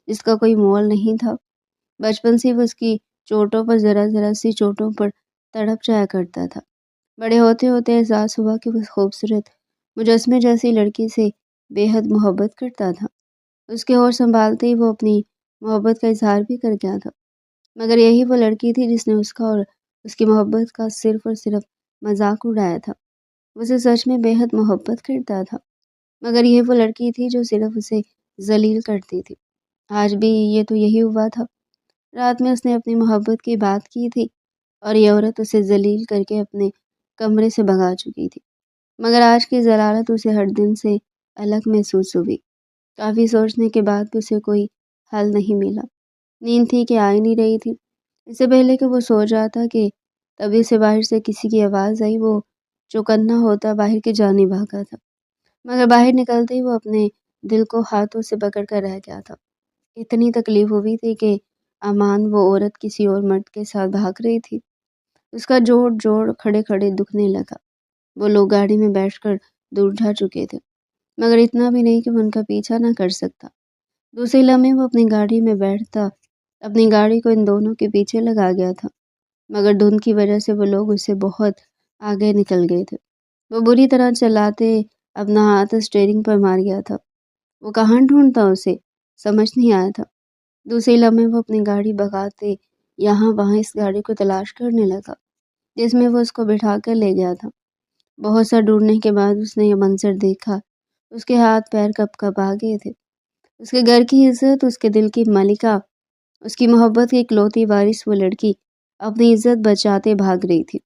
جس کا کوئی مول نہیں تھا۔ بچپن سے وہ اس کی چوٹوں پر ذرا ذرا سی چوٹوں پر تڑپ جایا کرتا تھا۔ بڑے ہوتے ہوتے احساس ہوا کہ وہ خوبصورت مجسمے جیسی لڑکی سے بے حد محبت کرتا تھا۔ اس کے ہوش سنبھالتے ہی وہ اپنی محبت کا اظہار بھی کر گیا تھا، مگر یہی وہ لڑکی تھی جس نے اس کا اور اس کی محبت کا صرف اور صرف مذاق اڑایا تھا۔ وہ اسے سچ میں بے حد محبت کرتا تھا، مگر یہ وہ لڑکی تھی جو صرف اسے ذلیل کرتی تھی۔ آج بھی یہ تو یہی ہوا تھا۔ رات میں اس نے اپنی محبت کی بات کی تھی اور یہ عورت اسے ذلیل کر کے اپنے کمرے سے بھگا چکی تھی، مگر آج کی ضرارت اسے ہر دن سے الگ محسوس ہوئی۔ کافی سوچنے کے بعد بھی اسے کوئی حل نہیں ملا۔ نیند تھی کہ آ ہی نہیں رہی تھی۔ اس سے پہلے کہ وہ سو جاتا کہ تبھی سے باہر سے کسی کی آواز آئی۔ وہ چوکنا ہوتا باہر کی جانب بھاگا تھا، مگر باہر نکلتے ہی وہ اپنے دل کو ہاتھوں سے پکڑ کر رہ گیا تھا۔ اتنی تکلیف ہوئی تھی کہ امان وہ عورت کسی اور مرد کے ساتھ بھاگ رہی تھی۔ اس کا جوڑ کھڑے کھڑے دکھنے لگا۔ وہ لوگ گاڑی میں بیٹھ کر دور جا چکے تھے، مگر اتنا بھی نہیں کہ وہ ان کا پیچھا نہ کر سکتا۔ دوسرے لمحے وہ اپنی گاڑی میں بیٹھتا اپنی گاڑی کو ان دونوں کے پیچھے لگا گیا تھا، مگر دھند کی وجہ سے وہ لوگ اس سے بہت آگے نکل گئے تھے۔ وہ بری طرح چلاتے اپنا ہاتھ اسٹیئرنگ پر مار گیا تھا۔ وہ کہاں ڈھونڈتا اسے سمجھ نہیں آیا تھا۔ دوسرے لمحے وہ اپنی گاڑی بھگاتے یہاں وہاں اس گاڑی کو تلاش کرنے لگا جس میں وہ اس کو بٹھا کر لے گیا تھا۔ بہت سا ڈھونڈنے کے بعد اس نے یہ منظر دیکھا۔ اس کے ہاتھ پیر کپ کپ آ گئے تھے۔ اس کے گھر کی عزت، اس کے دل کی ملکہ، اس کی محبت کی اکلوتی وارث وہ لڑکی اپنی عزت بچاتے بھاگ رہی تھی۔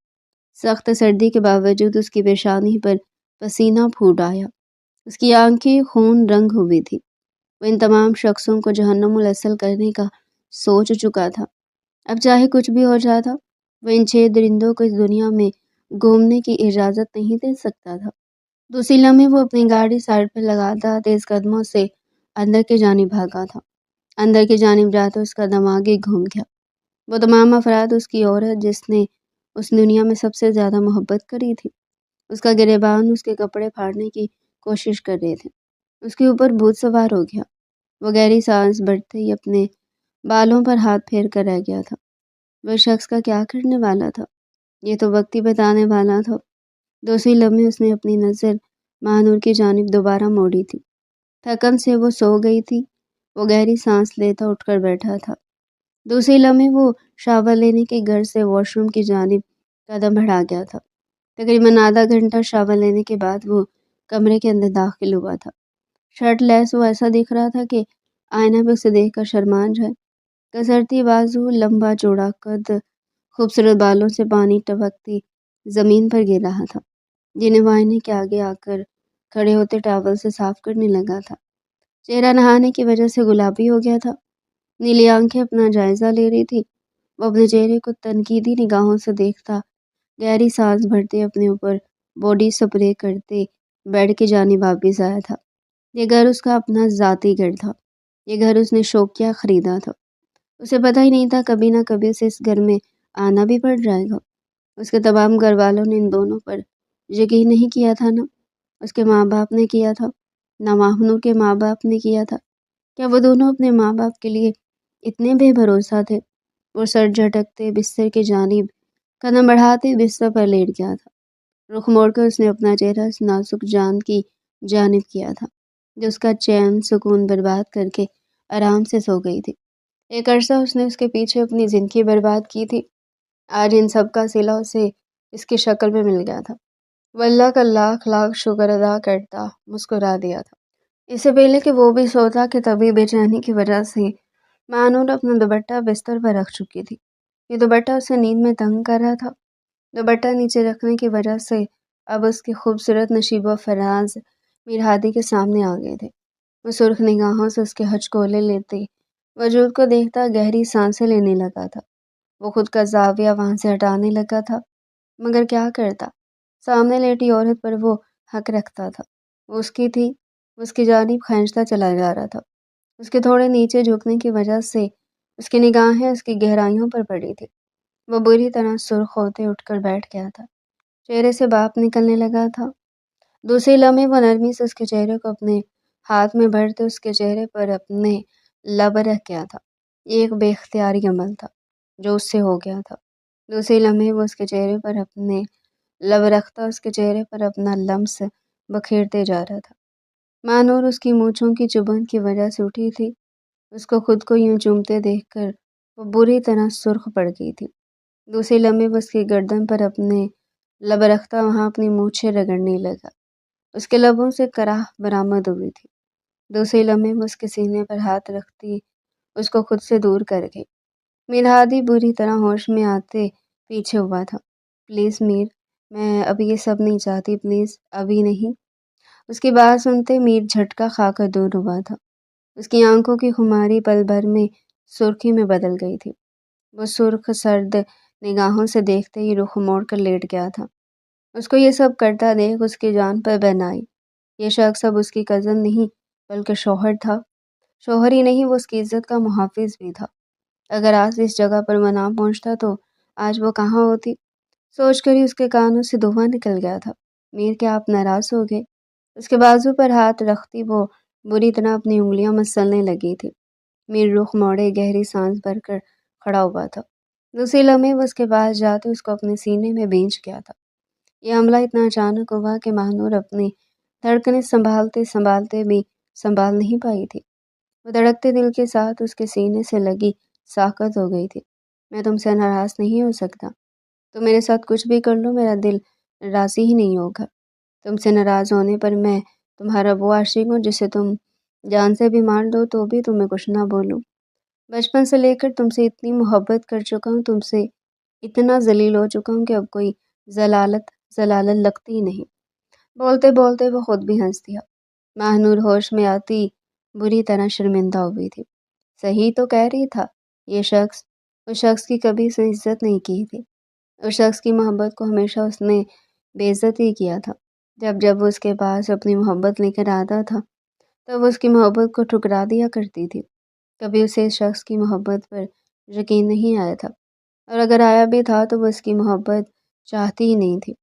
سخت سردی کے باوجود اس کی پیشانی پر پسینہ پھوٹ آیا، اس کی آنکھیں خون رنگ ہوئی تھی۔ وہ ان تمام شخصوں کو جہنم الاصل کرنے کا سوچ چکا تھا۔ اب چاہے کچھ بھی ہو جاتا، وہ ان 6 درندوں کو اس دنیا میں گھومنے کی اجازت نہیں دے سکتا تھا۔ دوسری لمحے وہ اپنی گاڑی سائڈ پر لگاتا تیز قدموں سے اندر کی جانب بھاگا تھا۔ اندر کی جانب جاتا اس کا دماغ ہی گھوم گیا۔ وہ تمام افراد اس کی عورت جس نے اس دنیا میں سب سے زیادہ محبت کری تھی، اس کا گریبان اس کے کپڑے پھاڑنے کی کوشش کر رہے تھے۔ اس کے اوپر بھوت سوار ہو گیا۔ وہ گہری سانس بھرتے ہی اپنے بالوں پر ہاتھ پھیر کر رہ گیا تھا۔ وہ شخص کا کیا کرنے والا تھا؟ یہ تو وقت ہی بتانے والا تھا۔ دوسری لمحے اس نے اپنی نظر ماہ کی جانب دوبارہ موڑی تھی۔ تھکن سے وہ سو گئی تھی۔ وہ گہری سانس لیتا اٹھ کر بیٹھا تھا۔ دوسری لمحے وہ شاور لینے کے گھر سے واش روم کی جانب قدم بڑھا گیا تھا۔ تقریباً آدھا گھنٹہ شاور لینے کے بعد وہ کمرے کے اندر داخل ہوا تھا۔ شرٹ لیس وہ ایسا دکھ رہا تھا کہ آئینہ پہ اسے دیکھ کر شرمان جائے۔ کسرتی بازو، لمبا چوڑا قد، خوبصورت بالوں سے پانی ٹپکتی زمین پر گر رہا تھا، جنہیں وہ آئینے کے آگے آ کر کھڑے ہوتے ٹاول سے صاف کرنے لگا تھا۔ چہرہ نہانے کی وجہ سے گلابی ہو گیا تھا۔ نیلی آنکھیں اپنا جائزہ لے رہی تھی۔ وہ اپنے چہرے کو تنقیدی نگاہوں سے دیکھتا، گہری سانس بھرتے اپنے اوپر باڈی سپرے کرتے بیڈ کی جانب واپس آیا تھا۔ یہ گھر اس کا اپنا ذاتی گھر تھا۔ یہ گھر اس نے شوقیہ خریدا تھا۔ اسے پتہ ہی نہیں تھا کبھی نہ کبھی اسے اس گھر میں آنا بھی پڑ جائے گا۔ اس کے تمام گھر والوں نے ان دونوں پر یقین نہیں کیا تھا نا؟ اس کے ماں باپ نے کیا تھا، نہ ماہنور کے ماں باپ نے کیا تھا۔ کیا وہ دونوں اپنے ماں باپ کے لیے اتنے بے بھروسہ تھے؟ وہ سر جھٹکتے بستر کی جانب قدم بڑھاتے بستر پر لیٹ گیا تھا۔ رخ موڑ کر اس نے اپنا چہرہ اس نازک جان کی جانب کیا تھا جو اس کا چین سکون برباد کر کے آرام سے سو گئی تھی۔ ایک عرصہ اس نے اس کے پیچھے اپنی زندگی برباد کی تھی۔ آج ان سب کا صلہ اسے اس کی شکل میں مل گیا تھا۔ وہ اللہ کا لاکھ لاکھ شکر ادا کرتا مسکرا دیا تھا۔ اس سے پہلے کہ وہ بھی سوتا کہ تبھی بے چینی کی وجہ سے مانور اپنا دوپٹہ بستر پر رکھ چکی تھی۔ یہ دوپٹہ اسے نیند میں تنگ کر رہا تھا۔ دوپٹہ نیچے رکھنے کی وجہ سے اب اس کی خوبصورت نشیب و فراز میرہادی کے سامنے آ گئے تھے۔ وہ سرخ نگاہوں سے اس کے ہچکولے لیتے وجود کو دیکھتا گہری سانسیں لینے لگا تھا۔ وہ خود کا زاویہ وہاں سے ہٹانے لگا تھا، مگر کیا کرتا؟ سامنے لیٹی عورت پر وہ حق رکھتا تھا۔ وہ اس کی تھی، وہ اس کی جانب کھینچتا چلا جا رہا تھا۔ اس کے تھوڑے نیچے جھکنے کی وجہ سے اس کی نگاہیں اس کی گہرائیوں پر پڑی تھی۔ وہ بری طرح سرخ ہوتے اٹھ کر بیٹھ گیا تھا۔ چہرے سے بھاپ نکلنے لگا تھا۔ دوسری لمحے وہ نرمی سے اس کے چہرے کو اپنے ہاتھ میں بھرتے اس کے چہرے پر اپنے لب رکھ گیا تھا۔ یہ ایک بے اختیاری عمل تھا۔ جو اس سے ہو گیا تھا۔ دوسرے لمحے وہ اس کے چہرے پر اپنے لب رکھتا اس کے چہرے پر اپنا لمس بکھیرتے جا رہا تھا۔ مانور اس کی مونچھوں کی چبھن کی وجہ سے اٹھی تھی۔ اس کو خود کو یوں چومتے دیکھ کر وہ بری طرح سرخ پڑ گئی تھی۔ دوسرے لمحے وہ اس کی گردن پر اپنے لب رکھتا وہاں اپنی مونچھیں رگڑنے لگا۔ اس کے لبوں سے کراہ برآمد ہوئی تھی۔ دوسرے لمحے وہ اس کے سینے پر ہاتھ رکھتی اس کو خود سے دور کر گئی۔ میر ہادی بری طرح ہوش میں آتے پیچھے ہوا تھا۔ پلیز میر، میں اب یہ سب نہیں چاہتی، پلیز ابھی نہیں۔ اس کی بات سنتے میر جھٹکا کھا کر دور ہوا تھا۔ اس کی آنکھوں کی خماری پل بھر میں سرخی میں بدل گئی تھی۔ وہ سرخ سرد نگاہوں سے دیکھتے ہی رخ موڑ کر لیٹ گیا تھا۔ اس کو یہ سب کرتا دیکھ اس کی جان پر بن آئی۔ یہ شخص اب اس کی کزن نہیں بلکہ شوہر تھا۔ شوہر ہی نہیں، وہ اس کی عزت کا محافظ بھی تھا۔ اگر آج اس جگہ پر وہ نہ پہنچتا تو آج وہ کہاں ہوتی؟ سوچ کر ہی اس کے کانوں سے دھواں نکل گیا تھا۔ میر، کیا آپ ناراض ہو گئے؟ اس کے بازو پر ہاتھ رکھتی وہ بری طرح اپنی انگلیاں مسلنے لگی تھی۔ میر رخ موڑے گہری سانس بھر کر کھڑا ہوا تھا۔ دوسرے لمحے وہ اس کے پاس جاتے اس کو اپنے سینے میں بھینچ گیا تھا۔ یہ حملہ اتنا اچانک ہوا کہ ماہنور اپنی دھڑکنیں سنبھالتے سنبھالتے بھی سنبھال نہیں پائی تھی۔ وہ دھڑکتے دل کے ساتھ اس کے سینے سے لگی ساکت ہو گئی تھی۔ میں تم سے ناراض نہیں ہو سکتا۔ تم میرے ساتھ کچھ بھی کر لو، میرا دل راضی ہی نہیں ہوگا۔ تم سے ناراض ہونے پر میں تمہارا وہ عاشق ہوں جسے تم جان سے بھی مار دو تو بھی تمہیں کچھ نہ بولوں۔ بچپن سے لے کر تم سے اتنی محبت کر چکا ہوں، تم سے اتنا ذلیل ہو چکا ہوں کہ اب کوئی ضلالت لگتی ہی نہیں۔ بولتے بولتے وہ خود بھی ہنس دیا۔ ماہنور ہوش میں آتی بری طرح شرمندہ ہوئی تھی۔ صحیح تو کہہ رہی تھا یہ شخص، اس شخص کی کبھی اس نے عزت نہیں کی تھی۔ اس شخص کی محبت کو ہمیشہ اس نے بے عزت ہی کیا تھا۔ جب جب وہ اس کے پاس اپنی محبت لے کر آتا تھا تب وہ اس کی محبت کو ٹھکرا دیا کرتی تھی۔ کبھی اسے اس شخص کی محبت پر یقین نہیں آیا تھا، اور اگر آیا بھی تھا تو وہ اس کی محبت چاہتی ہی نہیں تھی۔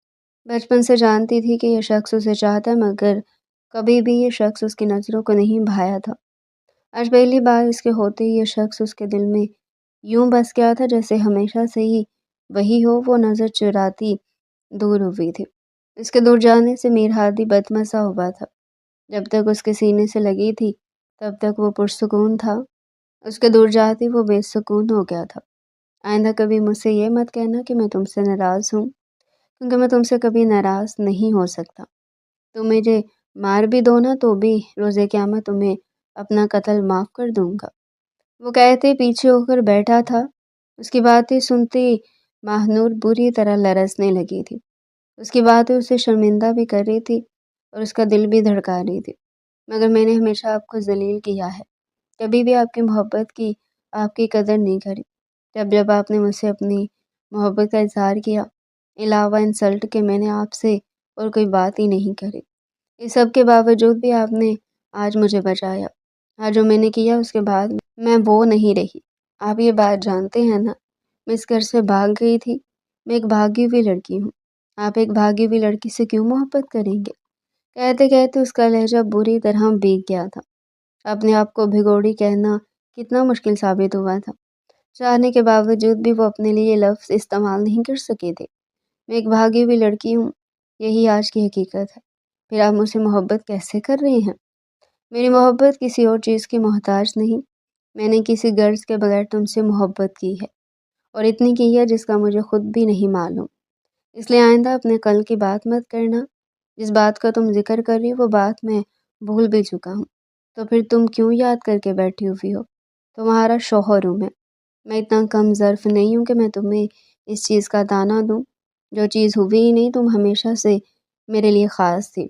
بچپن سے جانتی تھی کہ یہ شخص اسے چاہتا ہے، مگر کبھی بھی یہ شخص اس کی نظروں کو نہیں بھایا تھا۔ آج پہلی بار اس کے ہوتے ہی یہ شخص اس کے دل میں یوں بس گیا تھا جیسے ہمیشہ سے ہی وہی ہو۔ وہ نظر چراتی دور ہوئی تھی۔ اس کے دور جانے سے میر ہادی بدمزہ ہوا تھا۔ جب تک اس کے سینے سے لگی تھی تب تک وہ پرسکون تھا۔ اس کے دور جاتی وہ بے سکون ہو گیا تھا۔ آئندہ کبھی مجھ سے یہ مت کہنا کہ میں تم سے ناراض ہوں، کیونکہ میں تم سے کبھی ناراض نہیں ہو سکتا۔ تم مجھے مار بھی دو نا تو بھی روز قیامت تمہیں اپنا قتل معاف کر دوں گا۔ وہ کہتے پیچھے ہو کر بیٹھا تھا۔ اس کی باتیں سنتی ماہنور بری طرح لرزنے لگی تھی۔ اس کی باتیں اسے شرمندہ بھی کر رہی تھی اور اس کا دل بھی دھڑکا رہی تھی۔ مگر میں نے ہمیشہ آپ کو ذلیل کیا ہے، کبھی بھی آپ کی محبت کی، آپ کی قدر نہیں کری۔ جب جب آپ نے مجھ سے اپنی محبت کا اظہار کیا، علاوہ انسلٹ کے میں نے آپ سے اور کوئی بات ہی نہیں کری۔ اس سب کے باوجود بھی آپ نے آج مجھے بچایا۔ آج جو میں نے کیا اس کے بعد میں وہ نہیں رہی۔ آپ یہ بات جانتے ہیں نا، میں اس گھر سے بھاگ گئی تھی۔ میں ایک بھاگی ہوئی لڑکی ہوں۔ آپ ایک بھاگی ہوئی لڑکی سے کیوں محبت کریں گے؟ کہتے کہتے اس کا لہجہ بری طرح بھیگ گیا تھا۔ اپنے آپ کو بھگوڑی کہنا کتنا مشکل ثابت ہوا تھا۔ چاہنے کے باوجود بھی وہ اپنے لیے یہ لفظ استعمال نہیں کر سکے تھے۔ میں ایک بھاگی ہوئی لڑکی ہوں، یہی آج کی حقیقت ہے۔ پھر آپ مجھ سے محبت کیسے کر رہے ہیں؟ میری محبت کسی اور چیز کی محتاج نہیں۔ میں نے کسی غرض کے بغیر تم سے محبت کی ہے، اور اتنی کی ہے جس کا مجھے خود بھی نہیں معلوم۔ اس لیے آئندہ اپنے کل کی بات مت کرنا۔ جس بات کا تم ذکر کر رہی ہو وہ بات میں بھول بھی چکا ہوں، تو پھر تم کیوں یاد کر کے بیٹھی ہوئی ہو؟ تمہارا شوہر ہوں میں اتنا کم ظرف نہیں ہوں کہ میں تمہیں اس چیز کا دانہ دوں۔ جو چیز ہوئی ہی نہیں، تم ہمیشہ سے میرے لیے خاص تھی،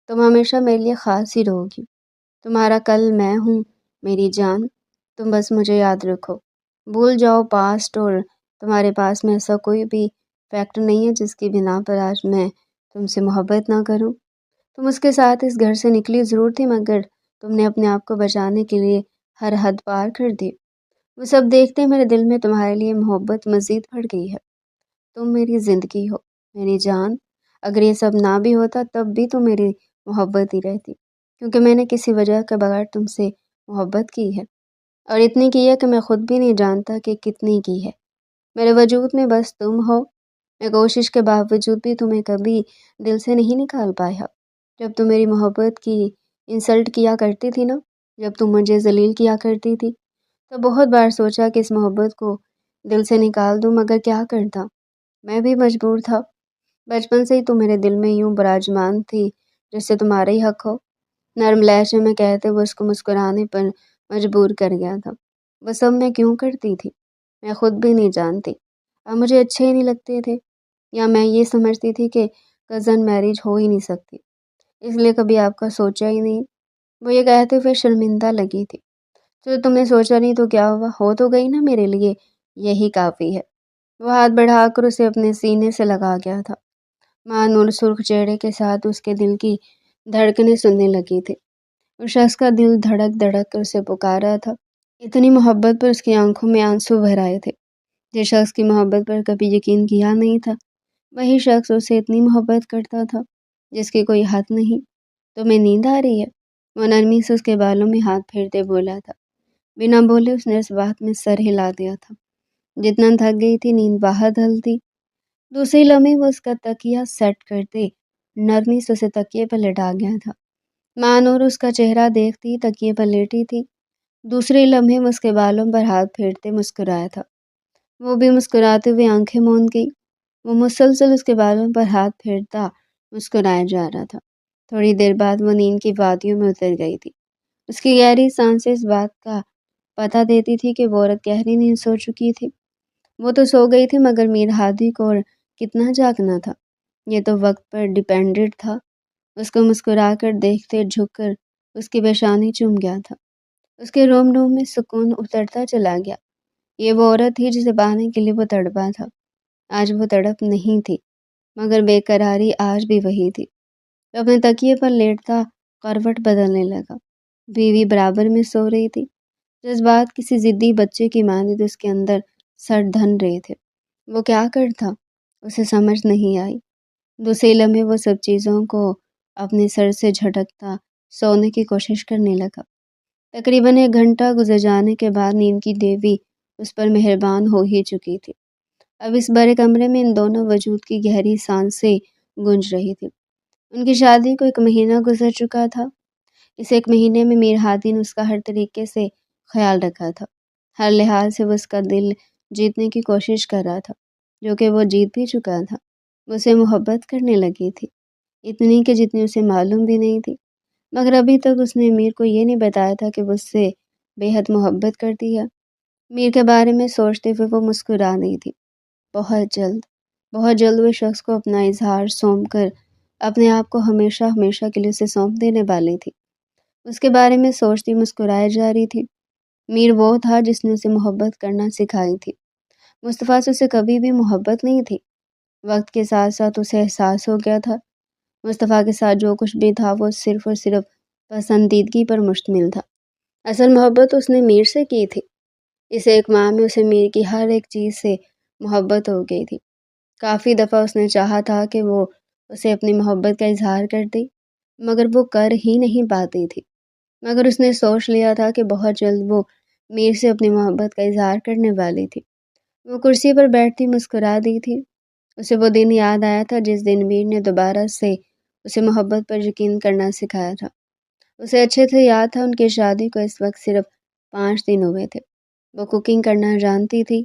تم ہمیشہ میرے لیے خاص ہی رہو گی۔ تمہارا کل میں ہوں میری جان، تم بس مجھے یاد رکھو۔ بھول جاؤ پاسٹ، اور تمہارے پاس میں ایسا کوئی بھی فیکٹ نہیں ہے جس کی بنا پر آج میں تم سے محبت نہ کروں۔ تم اس کے ساتھ اس گھر سے نکلی ضرور تھی، مگر تم نے اپنے آپ کو بچانے کے لیے ہر حد پار کر دی۔ وہ سب دیکھتے میرے دل میں تمہارے لیے محبت مزید بڑھ گئی ہے۔ تم میری زندگی ہو میری جان۔ اگر یہ سب نہ بھی ہوتا تب بھی تم میری محبت ہی رہتی، کیونکہ میں نے کسی وجہ کے بغیر تم سے محبت کی ہے، اور اتنی کی ہے کہ میں خود بھی نہیں جانتا کہ کتنی کی ہے۔ میرے وجود میں بس تم ہو۔ میں کوشش کے باوجود بھی تمہیں کبھی دل سے نہیں نکال پایا۔ جب تم میری محبت کی انسلٹ کیا کرتی تھی نا، جب تم مجھے ذلیل کیا کرتی تھی، تو بہت بار سوچا کہ اس محبت کو دل سے نکال دوں، مگر کیا کرتا، میں بھی مجبور تھا۔ بچپن سے ہی تم میرے دل میں یوں براجمان تھی جیسے تمہارا ہی حق ہو۔ نرم لہجے میں کہتے وہ اس کو مسکرانے پر مجبور کر گیا تھا۔ وہ سب میں کیوں کرتی تھی، میں خود بھی نہیں جانتی۔ اب مجھے اچھے ہی نہیں لگتے تھے، یا میں یہ سمجھتی تھی کہ کزن میرج ہو ہی نہیں سکتی، اس لیے کبھی آپ کا سوچا ہی نہیں۔ وہ یہ کہتے ہوئے شرمندہ لگی تھی۔ تو تم نے سوچا نہیں تو کیا ہوا، ہو تو گئی نا میرے لیے، یہی کافی ہے۔ وہ ہاتھ بڑھا کر اسے اپنے سینے سے لگا گیا تھا۔ ماں نور سرخ چہرے کے ساتھ اس کے دل کی دھڑکنیں سننے لگی تھی۔ اس شخص کا دل دھڑک دھڑک کر اسے پکارا تھا۔ اتنی محبت پر اس کی آنکھوں میں آنسو بھر آئے تھے۔ جس شخص کی محبت پر کبھی یقین کیا نہیں تھا، وہی شخص اسے اتنی محبت کرتا تھا جس کی کوئی حد نہیں۔ تمہیں نیند آ رہی ہے؟ وہ نرمی سے اس کے بالوں میں ہاتھ پھیرتے بولا تھا۔ بنا بولے اس نے اس بات میں سر ہلا دیا تھا۔ جتنا تھک گئی تھی نیند باہر ڈھلتی، دوسری لمحے وہ اس کا تکیہ سیٹ کرتے نرمی سے اسے تکیے پر لٹا گیا تھا۔ ماں نور اس کا چہرہ دیکھتی تکیے پر لیٹی تھی۔ دوسرے لمحے وہ اس کے بالوں پر ہاتھ پھیرتے مسکرایا تھا۔ وہ بھی مسکراتے ہوئے آنکھیں موند گئی۔ وہ مسلسل اس کے بالوں پر ہاتھ پھیرتا مسکرایا جا رہا تھا۔ تھوڑی دیر بعد وہ نیند کی وادیوں میں اتر گئی تھی۔ اس کی گہری سانسیں اس بات کا پتہ دیتی تھی کہ وہ عورت گہری نیند سو چکی تھی۔ وہ تو سو گئی تھی، مگر میر ہادی کو اور کتنا جاگنا تھا، یہ تو وقت پر ڈیپینڈڈ تھا۔ اس کو مسکرا کر دیکھتے جھک کر اس کی پیشانی چوم گیا تھا۔ اس کے روم روم میں سکون اترتا چلا گیا۔ یہ وہ عورت تھی جسے پانے کے لیے وہ تڑپا تھا۔ آج وہ تڑپ نہیں تھی، مگر بے قراری آج بھی وہی تھی۔ اپنے تکیے پر لیٹتا کروٹ بدلنے لگا۔ بیوی برابر میں سو رہی تھی۔ جذبات کسی ضدی بچے کی مانند اس کے اندر سر دھن رہے تھے۔ وہ کیا کرتا، اسے سمجھ نہیں آئی۔ دوسرے لمحے وہ سب چیزوں کو اپنے سر سے جھٹکتا سونے کی کوشش کرنے لگا۔ تقریباً 1 گھنٹہ گزر جانے کے بعد نیند کی دیوی اس پر مہربان ہو ہی چکی تھی۔ اب اس بڑے کمرے میں ان دونوں وجود کی گہری سانسیں گونج رہی تھی۔ ان کی شادی کو 1 مہینہ گزر چکا تھا۔ اس 1 مہینے میں میر ہادی نے اس کا ہر طریقے سے خیال رکھا تھا۔ ہر لحاظ سے وہ اس کا دل جیتنے کی کوشش کر رہا تھا، جو کہ وہ جیت بھی چکا تھا۔ وہ اسے محبت کرنے لگی تھی، اتنی کہ جتنی اسے معلوم بھی نہیں تھی، مگر ابھی تک اس نے میر کو یہ نہیں بتایا تھا کہ وہ اس سے بے حد محبت کرتی ہے۔ میر کے بارے میں سوچتے ہوئے وہ مسکرا رہی تھی۔ بہت جلد وہ شخص کو اپنا اظہار سونپ کر اپنے آپ کو ہمیشہ ہمیشہ کے لیے اسے سونپ دینے والی تھی۔ اس کے بارے میں سوچتی مسکرائے جا رہی تھی۔ میر وہ تھا جس نے اسے محبت کرنا سکھائی تھی۔ مصطفیٰ سے اسے کبھی بھی محبت نہیں تھی۔ وقت کے ساتھ ساتھ اسے احساس ہو گیا تھا، مصطفیٰ کے ساتھ جو کچھ بھی تھا وہ صرف اور صرف پسندیدگی پر مشتمل تھا۔ اصل محبت اس نے میر سے کی تھی۔ اس 1 ماہ میں اسے میر کی ہر ایک چیز سے محبت ہو گئی تھی۔ کافی دفعہ اس نے چاہا تھا کہ وہ اسے اپنی محبت کا اظہار کر دے، مگر وہ کر ہی نہیں پاتی تھی۔ مگر اس نے سوچ لیا تھا کہ بہت جلد وہ میر سے اپنی محبت کا اظہار کرنے والی تھی۔ وہ کرسی پر بیٹھتی مسکرا دی تھی۔ اسے وہ دن یاد آیا تھا جس دن میر نے دوبارہ سے اسے محبت پر یقین کرنا سکھایا تھا۔ اسے اچھے سے یاد تھا ان کی شادی کو اس وقت صرف 5 دن ہوئے تھے۔ وہ کوکنگ کرنا جانتی تھی،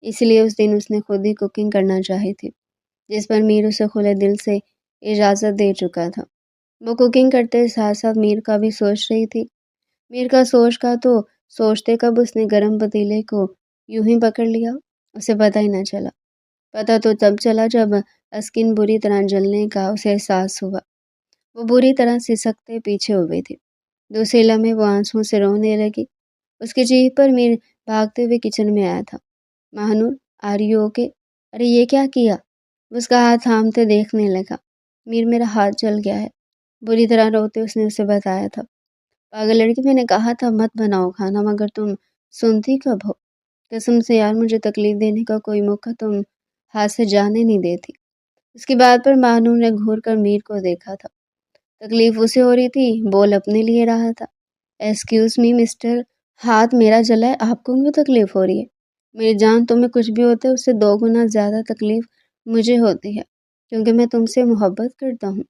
اس لیے اس دن اس نے خود ہی کوکنگ کرنا چاہی تھی، جس پر میر اسے کھلے دل سے اجازت دے چکا تھا۔ وہ کوکنگ کرتے ساتھ ساتھ میر کا بھی سوچ رہی تھی۔ میر کا سوچ کا تو سوچتے کب اس نے گرم پتیلے کو یوں ہی پکڑ لیا، اسے پتہ ہی نہ چلا۔ پتہ تو تب چلا جب اسکن بری طرح جلنے کا اسے احساس ہوا۔ وہ بری طرح سسکتے پیچھے ہوئے تھے۔ دوسرے لمحے وہ آنسوؤں سے رونے لگی۔ اس کی چیخ پر میر بھاگتے ہوئے کچن میں آیا تھا۔ Mahnoor, are you okay? ارے یہ کیا کیا؟ وہ اس کا ہاتھ تھامتے دیکھنے لگا۔ میر، میرا ہاتھ جل گیا ہے، بری طرح روتے اس نے اسے بتایا تھا۔ پاگل لڑکی، میں نے کہا تھا مت بناؤ کھانا، مگر تم سنتی کب ہو؟ قسم سے یار، مجھے تکلیف دینے کا کوئی موقع تم ہاتھ سے جانے نہیں دیتی۔ اس کی بات پر ماہنور نے گھور کر میر کو دیکھا تھا۔ تکلیف اسے ہو رہی تھی، بول اپنے لیے رہا تھا۔ ایکسکیوز می مسٹر، ہاتھ میرا جلا ہے، آپ کو کیوں تکلیف ہو رہی ہے؟ میری جان، تمہیں کچھ بھی ہوتا ہے اس سے 2 گنا زیادہ تکلیف مجھے ہوتی ہے، کیونکہ میں تم سے محبت کرتا ہوں،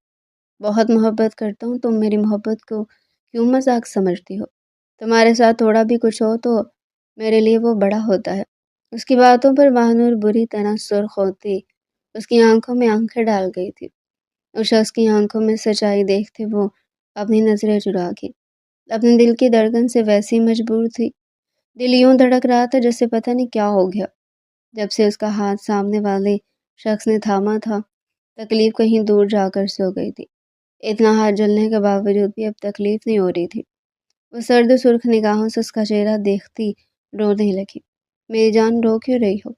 بہت محبت کرتا ہوں۔ تم میری محبت کو کیوں مذاق سمجھتی ہو؟ تمہارے ساتھ تھوڑا بھی کچھ ہو تو میرے لیے وہ بڑا ہوتا ہے۔ اس کی باتوں پر ماہنور بری طرح سرخ ہوتی، اس کی آنکھوں میں آنکھیں ڈال گئی تھی۔ اس شخص کی آنکھوں میں سچائی دیکھتے وہ اپنی نظریں چرا کے اپنے دل کی دھڑکن سے ویسی مجبور تھی۔ دل یوں دھڑک رہا تھا جیسے پتہ نہیں کیا ہو گیا۔ جب سے اس کا ہاتھ سامنے والے شخص نے تھاما تھا، تکلیف کہیں دور جا کر سو گئی تھی۔ اتنا ہاتھ جلنے کے باوجود بھی اب تکلیف نہیں ہو رہی تھی۔ وہ سرد و سرخ نگاہوں سے اس کا چہرہ دیکھتی رونے لگی۔ میری جان، رو کیوں رہی ہو؟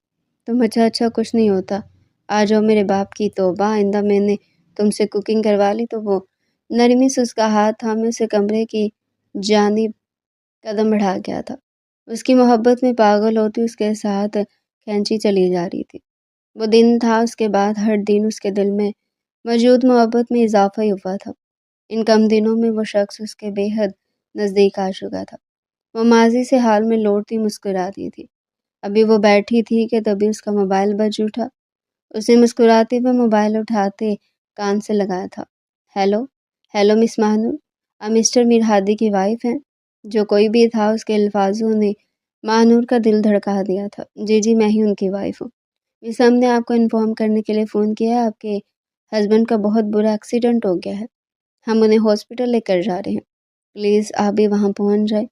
تم اچھا کچھ نہیں ہوتا، آ جاؤ میرے باپ کی توبہ، آئندہ میں نے تم سے کوکنگ کروا لی تو وہ نرمی سے اس کا ہاتھ تھامے اسے کمرے کی جانب قدم بڑھا گیا تھا۔ اس کی محبت میں پاگل ہوتی اس کے ساتھ کھینچی چلی جا رہی تھی۔ وہ دن تھا، اس کے بعد ہر دن اس کے دل میں موجود محبت میں اضافہ ہی ہوا تھا۔ ان کم دنوں میں وہ شخص اس کے بے حد نزدیک آ چکا تھا۔ وہ ماضی سے حال میں لوٹتی مسکراتی تھی۔ ابھی وہ بیٹھی تھی کہ تبھی اس کا موبائل بج اٹھا۔ اسے مسکراتے ہوئے موبائل اٹھاتے کان سے لگایا تھا۔ ہیلو ہیلو مس ماہنور، آپ مسٹر میر ہادی کی وائف ہیں؟ جو کوئی بھی تھا، اس کے الفاظوں نے ماہنور کا دل دھڑکا دیا تھا۔ جی میں ہی ان کی وائف ہوں۔ اس ہم نے آپ کو انفارم کرنے کے لیے فون کیا ہے، آپ کے ہسبینڈ کا بہت برا ایکسیڈنٹ ہو گیا ہے، ہم انہیں ہاسپٹل لے کر جا رہے ہیں، پلیز آپ بھی وہاں پہنچ جائیں۔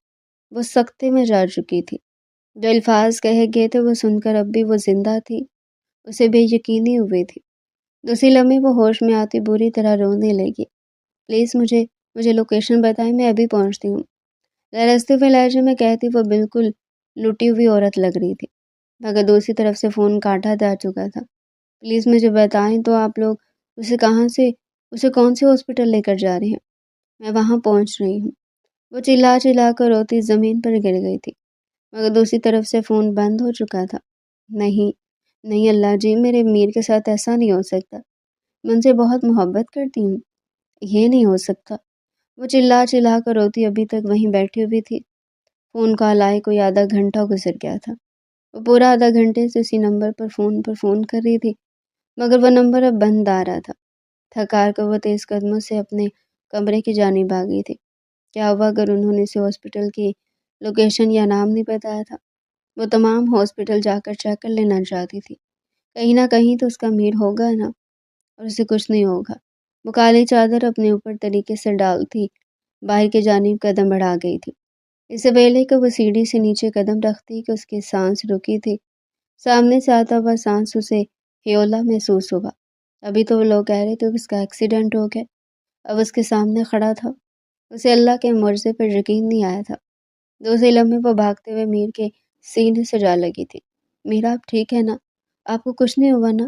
وہ سکتے میں جا چکی تھی۔ جو الفاظ کہے گئے تھے وہ سن کر اب بھی وہ زندہ تھی، اسے بے یقینی ہوئی تھی۔ اسی لمحے وہ ہوش میں آتی بری طرح رونے لگی۔ پلیز مجھے لوکیشن بتائیں، میں ابھی پہنچتی ہوں، لرزتے ہوئے لہجے میں کہتی وہ بالکل لٹی ہوئی عورت لگ رہی تھی، مگر دوسری طرف سے فون کاٹا جا چکا تھا۔ پلیز مجھے بتائیں تو آپ لوگ اسے کون سے ہاسپٹل لے کر جا رہے ہیں؟ میں وہاں پہنچ رہی ہوں۔ وہ چلا کر روتی زمین پر گر گئی تھی، مگر دوسری طرف سے فون بند ہو چکا تھا۔ نہیں اللہ جی، میرے میر کے ساتھ ایسا نہیں ہو سکتا، میں ان سے بہت محبت کرتی ہوں، یہ نہیں ہو سکتا۔ وہ چلا کر روتی ابھی تک وہیں بیٹھی ہوئی تھی۔ فون کال آئے کوئی آدھا گھنٹہ گزر گیا تھا۔ وہ پورا آدھا گھنٹے سے اسی نمبر پر فون کر رہی تھی، مگر وہ نمبر اب بند آ رہا تھا۔ تھکار کر وہ تیز قدموں سے اپنے کمرے کی جانب آ گئی تھی۔ کیا ہوا اگر انہوں نے اسے ہاسپٹل کی لوکیشن یا نام نہیں بتایا تھا؟ وہ تمام ہاسپٹل جا کر چیک کر لینا چاہتی تھی، کہیں نہ کہیں تو اس کا میر ہوگا نا، اور اسے کچھ نہیں ہوگا۔ وہ کالی چادر اپنے اوپر طریقے سے ڈالتی باہر کی جانب قدم بڑھا گئی تھی۔ اس سے پہلے کہ وہ سیڑھی سے نیچے قدم رکھتی کہ اس کی سانس رکی تھی۔ سامنے سے آتا ہوا سانس اسے ہیولا محسوس ہوا۔ ابھی تو وہ لوگ کہہ رہے تھے کہ اس کا ایکسیڈنٹ ہو گیا، اب اس کے سامنے کھڑا تھا۔ اسے اللہ کے معجزے پر یقین نہیں آیا تھا۔ دوسرے لمحے وہ بھاگتے ہوئے میر کے سینے سے جا لگی تھی۔ میر، آپ ٹھیک ہے نا؟ آپ کو کچھ نہیں ہوا نا؟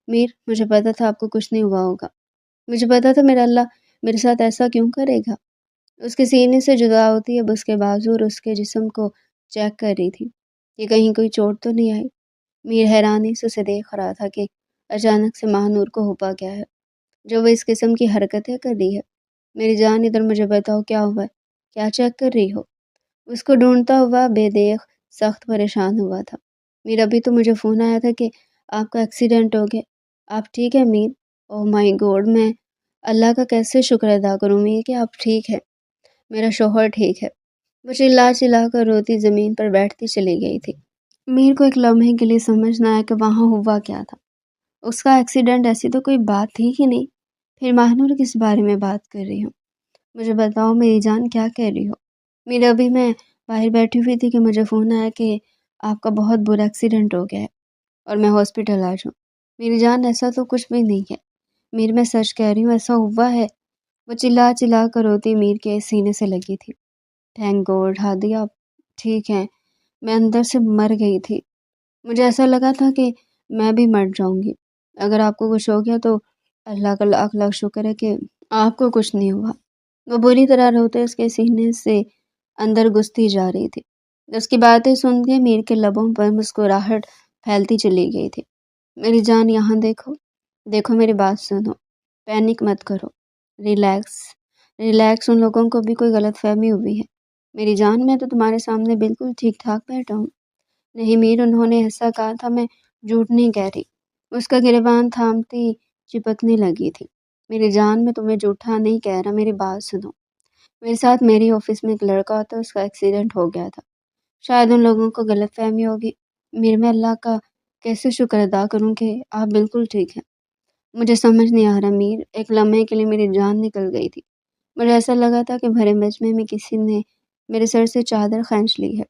میر، مجھے پتا تھا آپ کو کچھ نہیں ہوا ہوگا، مجھے پتا تھا میرا اللہ میرے ساتھ ایسا کیوں کرے گا۔ اس کے سینے سے جدا ہوتی اب اس کے بازو اور اس کے جسم کو چیک کر رہی تھی کہ کہیں کوئی چوٹ تو نہیں آئی۔ میر حیرانی سے اسے دیکھ رہا تھا کہ اچانک سے ماہنور کو ہوا کیا ہے جو وہ اس قسم کی حرکتیں کر رہی ہے۔ میری جان، ادھر مجھے بتاؤ کیا ہوا ہے، کیا چیک کر رہی ہو؟ اس کو ڈھونڈتا ہوا بے دیکھ سخت پریشان ہوا تھا۔ میر، ابھی تو مجھے فون آیا تھا کہ آپ کا ایکسیڈنٹ ہو گیا، آپ ٹھیک ہے میر؟ اوہ مائی گوڈ، میں اللہ کا کیسے شکر ادا کروں میر کہ آپ ٹھیک ہے، میرا شوہر ٹھیک ہے۔ وہ چلا کر روتی زمین پر بیٹھتی چلی گئی تھی۔ میر کو ایک لمحے کے لیے سمجھ نہ آیا کہ وہاں ہوا کیا تھا۔ اس کا ایکسیڈنٹ ایسی تو کوئی بات تھی ہی نہیں، پھر ماہنور کس بارے میں بات کر رہی ہوں؟ مجھے بتاؤ میری جان، کیا کہہ رہی ہو؟ میر، ابھی میں باہر بیٹھی ہوئی تھی کہ مجھے فون آیا کہ آپ کا بہت برا ایکسیڈنٹ ہو گیا ہے اور میں ہاسپٹل آ جاؤں۔ میری جان، ایسا تو کچھ بھی نہیں ہے میر، میں سچ کہہ رہی ہوں، ایسا ہوا ہے۔ وہ چلا کر روتی میر کے سینے سے لگی تھی۔ تھینک گاڈ ہادی، آپ ٹھیک ہیں، میں اندر سے مر گئی تھی، مجھے ایسا لگا تھا کہ میں بھی مر جاؤں گی۔ اگر آپ کو کچھ ہو گیا تو اللہ کا لاکھ لاکھ شکر ہے کہ آپ کو کچھ نہیں ہوا۔ وہ بری طرح روتے اس کے سینے سے اندر گھستی جا رہی تھی۔ اس کی باتیں سن کے میر کے لبوں پر مسکراہٹ پھیلتی چلی گئی تھی۔ میری جان، یہاں دیکھو میری بات سنو، پینک مت کرو، ریلیکس، ان لوگوں کو بھی کوئی غلط فہمی ہوئی ہے۔ میری جان، میں تو تمہارے سامنے بالکل ٹھیک ٹھاک بیٹھا ہوں، نہیں میر، انہوں نے ایسا کہا تھا، میں جھوٹ نہیں کہہ رہی۔ اس کا گریبان تھامتی چپکنے لگی تھی۔ میری جان، میں تمہیں جھوٹا نہیں کہہ رہا، میری بات سنو۔ میرے ساتھ میری آفس میں ایک لڑکا ہوتا ہے، اس کا ایکسیڈنٹ ہو گیا تھا۔ شاید ان لوگوں کو غلط فہمی ہوگی۔ میر، میں اللہ کا کیسے شکر ادا کروں کہ آپ بالکل ٹھیک ہیں۔ مجھے سمجھ نہیں آ رہا میر، ایک لمحے کے لیے میری جان نکل گئی تھی۔ مجھے ایسا لگا تھا کہ بھرے مجمع میں کسی نے میرے سر سے چادر کھینچ لی ہے۔